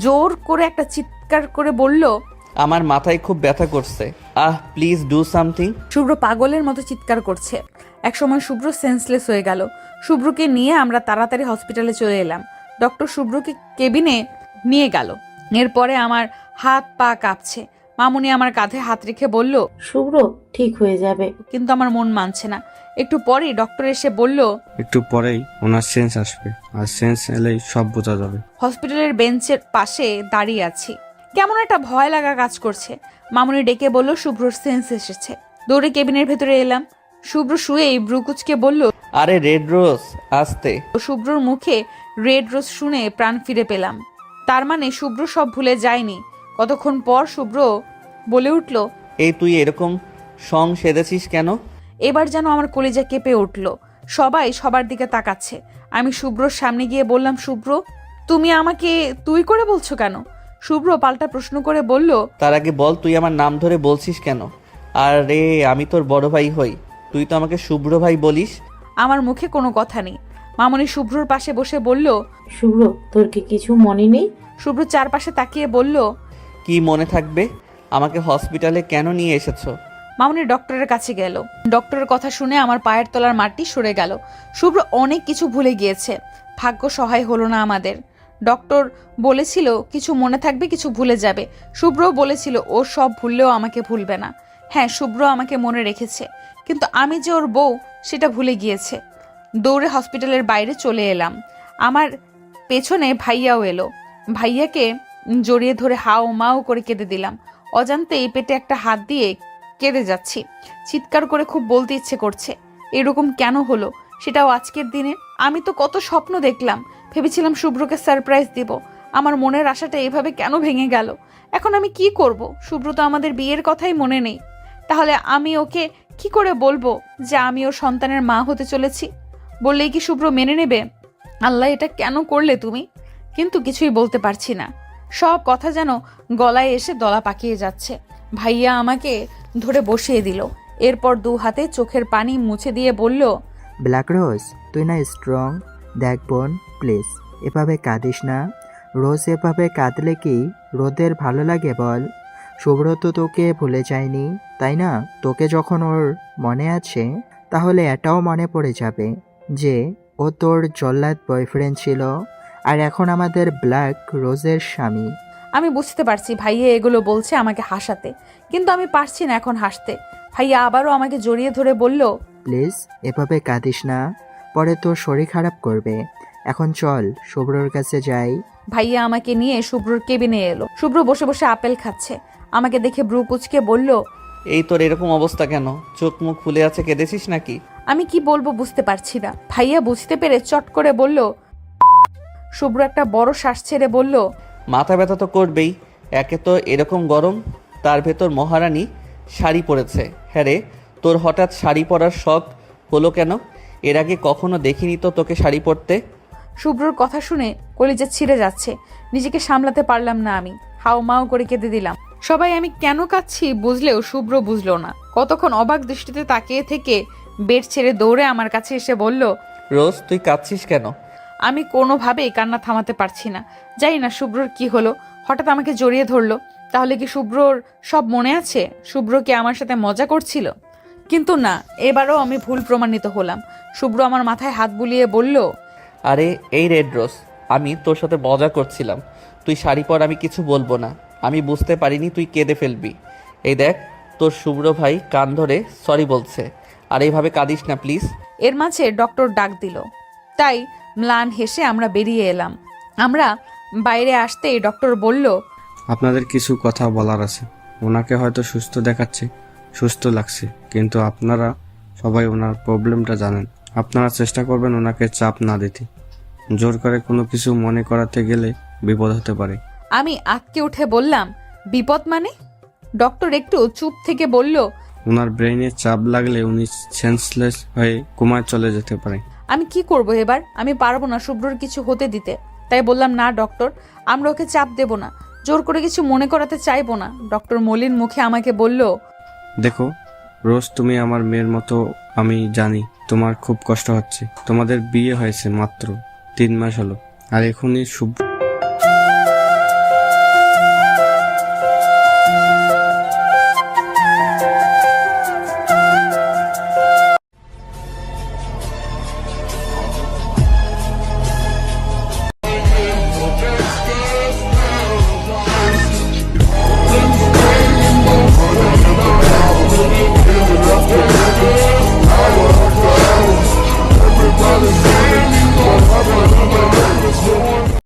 জোর করে একটা চিৎকার করে বলল, আমার মাথায় খুব ব্যথা করছে, প্লিজ ডু সামথিং। শুভ্র পাগলের মতো চিৎকার করছে। একসময় শুভ্র সেন্সলেস হয়ে গেল। শুভ্রকে নিয়ে আমরা তাড়াতাড়ি হসপিটালে চলে এলাম। ডক্টর শুভ্রকে কেবিনে নিয়ে গেল। এরপরে আমার হাত পা কাঁপছে। মামুনি আমার কাঁধে হাত রেখে বলল, শুভ্র ঠিক হয়ে যাবে। কিন্তু আমার মন মানছে না। একটু পরেই ডক্টর এসে বলল, একটু পরেই ওনার সেন্স আসবে, আর সেন্স এলেই সব বোঝা যাবে। হসপিটালের বেঞ্চের পাশে দাঁড়িয়ে আছি, কেমন একটা ভয় লাগা কাজ করছে। মামুনি ডেকে বলল, শুভ্রর সেন্স এসেছে। দৌড়ে কেবিনের ভেতরে এলাম। শুভ্র শুয়েই ব্রুকুচকে বলল, আরে রেড রোজ, আসতে। শুভ্রর মুখে রেড রোজ শুনে প্রাণ ফিরে পেলাম। তার মানে শুভ্র সব ভুলে যায়নি। কতক্ষণ পর শুভ্র বলে উঠল, এই তুই এরকম সং সেজেছিস কেন? এবার যেন আমার কলিজা কেঁপে উঠল। সবাই সবার দিকে তাকাচ্ছে। আমি শুভ্রর সামনে গিয়ে বললাম, শুভ্র, তুমি আমাকে তুই করে বলছো কেন? শুভ্র পাল্টা প্রশ্ন করে বলল, তার আগে বল, তুই আমার নাম ধরে বলছিস কেন? আরে আমি তোর বড় ভাই হই, তুই তো আমাকে শুভ্র ভাই বলিস। আমার মুখে কোনো কথা নেই। মামনি শুভ্রর পাশে বসে বলল, শুভ্র, তোর কি কিছু মনে নেই? শুভ্র চারপাশে তাকিয়ে বলল, কি মনে থাকবে? আমাকে হসপিটালে কেন নিয়ে এসেছো? মামনি ডক্টরের কাছে গেল। ডক্টরের কথা শুনে আমার পায়ের তলার মাটি সরে গেল। শুভ্র অনেক কিছু ভুলে গিয়েছে। ভাগ্য সহায় হলো না আমাদের। ডক্টর বলেছিল কিছু মনে থাকবে, কিছু ভুলে যাবে। শুভ্রও বলেছিল ও সব ভুললেও আমাকে ভুলবে না। হ্যাঁ, শুভ্র আমাকে মনে রেখেছে, কিন্তু আমি যে ওর বউ সেটা ভুলে গিয়েছে। দৌড়ে হসপিটালের বাইরে চলে এলাম। আমার পেছনে ভাইয়াও এলো। ভাইয়াকে জড়িয়ে ধরে হাও মাও করে কেঁদে দিলাম। অজান্তেই পেটে একটা হাত দিয়ে কেঁদে যাচ্ছি। চিৎকার করে খুব বলতে ইচ্ছে করছে, এরকম কেন হলো, সেটাও আজকের দিনে। আমি তো কত স্বপ্ন দেখলাম, ভেবেছিলাম শুভ্রকে সারপ্রাইজ দিব। আমার মনের আশাটা এভাবে কেন ভেঙে গেল? এখন আমি কি করব? শুভ্র তো আমাদের বিয়ের কথাই মনে নেই। তাহলে আমি ওকে কি করে বলবো যে আমি ওর সন্তানের মা হতে চলেছি? বললেই কি শুভ্র মেনে নেবে? আল্লাহ, এটা কেন করলে তুমি? কিন্তু কিছুই বলতে পারছি না। সব কথা যেন গলায় এসে দলা পাকিয়ে যাচ্ছে। ভাইয়া আমাকে ধরে বসিয়ে দিল। এরপর 2 হাতে চোখের পানি মুছে দিয়ে বলল, ব্ল্যাক রোজ, তুই না স্ট্রং? দেখ বোন, প্লিজ এভাবে কাঁদিস না। রোজ এভাবে কাঁদলে কি রোদের ভালো লাগে বল? শুভ্র তো তোকে ভুলে যায়নি, তাই না? তোকে যখন ওর মনে আছে, তাহলে এটাও মনে পড়ে যাবে। যে ও তোর জল্লাদ বয়ফ্রেন্ড ছিল আর এখন আমাদের ব্ল্যাক রোজের স্বামী। আমি বুঝতে পারছি ভাইয়া এগুলো বলছে আমাকে হাসাতে, কিন্তু আমি পারছি না এখন হাসতে। ভাইয়া আবারও আমাকে জড়িয়ে ধরে বলল, প্লিজ এভাবে কাঁদিস না, পরে তোর শরীর খারাপ করবে। এখন চল শুভ্রর কাছে যাই। ভাইয়া আমাকে নিয়ে শুভ্রর কেবিনে এলো। শুভ্র বসে বসে আপেল খাচ্ছে। আমাকে দেখে ব্রু কুচকে বলল, এই তোর এরকম অবস্থা কেন? চোখ মুখ ফুলে আছে, কেঁদেছিস নাকি? আমি কি বলবো বুঝতে পারছি না। ভাইয়া বুঝতে পেরে চট করে বলল। শুভ্র একটা বড় শ্বাস ছেড়ে বলল, মাথা ব্যথা তো করবেই, একে তো এরকম গরম, তার ভেতর মহারানী শাড়ি পরেছে। হ্যাঁ রে, তোর হঠাৎ শাড়ি পরার শখ হলো কেন? এর আগে কখনো দেখিনি তো তোকে শাড়ি পরতে। শুভ্রর কথা শুনে কলিজা ছিঁড়ে যাচ্ছে। নিজেকে সামলাতে পারলাম না, আমি হাও মাও করে কেঁদে দিলাম। সবাই আমি কেন কাঁদছি বুঝলেও শুভ্র বুঝলো না। কতক্ষণ অবাক দৃষ্টিতে তাকিয়ে থেকে বেড ছেড়ে দৌড়ে আমার কাছে এসে বলল, রোজ তুই কাঁদছিস কেন? আমি কোনোভাবেই কান্না থামাতে পারছি না। জানি না শুভ্রর কি হলো, হঠাৎ আমাকে জড়িয়ে ধরলো। তাহলে কি শুভ্রর সব মনে আছে? শুভ্র কি আমার সাথে মজা করছিল? কিন্তু না, এবারও আমি ভুল প্রমাণিত হলাম। শুভ্র আমার মাথায় হাত বুলিয়ে বলল, আরে এই রেড রোজ, আমি তোর সাথে মজা করছিলাম। তুই শাড়ি পর, আমি কিছু বলবো না। আমি বুঝতে পারিনি তুই কেঁদে ফেলবি। এই দেখ, তোর শুভ্র ভাই কান ধরে সরি বলছে, আর এইভাবে কাঁদিস না প্লিজ। এর মাঝে ডক্টর ডাক দিল, তাই ম্লান হেসে আমরা বেরিয়ে এলাম। আমরা বাইরে আসতেই ডক্টর বলল, আপনাদের কিছু কথা বলার আছে। ওনাকে হয়তো সুস্থ দেখাচ্ছে, সুস্থ লাগছে, কিন্তু আপনারা সবাই ওনার প্রবলেমটা জানেন। আপনারা চেষ্টা করবেন ওনাকে চাপ না দিতে। জোর করে কোনো কিছু মনে করাতে গেলে বিপদ হতে পারে। আমি আঁতকে উঠে বললাম, বিপদ মানে? ডক্টর একটু চুপ থেকে বলল, ওনার ব্রেইনে চাপ লাগলে উনি সেন্সলেস হয়ে কোমায় চলে যেতে পারে। আমি কি করব এবার? আমি পারবো না শুভ্রর কিছু হতে দিতে। তাই বললাম, না ডক্টর, আমরা ওকে চাপ দেব না, জোর করে কিছু মনে করাতে চাইবো না। ডক্টর মলিন মুখে আমাকে বলল, দেখো রোজ, তুমি আমার মেয়ের মতো। আমি জানি তোমার খুব কষ্ট হচ্ছে। তোমাদের বিয়ে হয়েছে মাত্র 3 মাস হলো, আর এখনই শুভ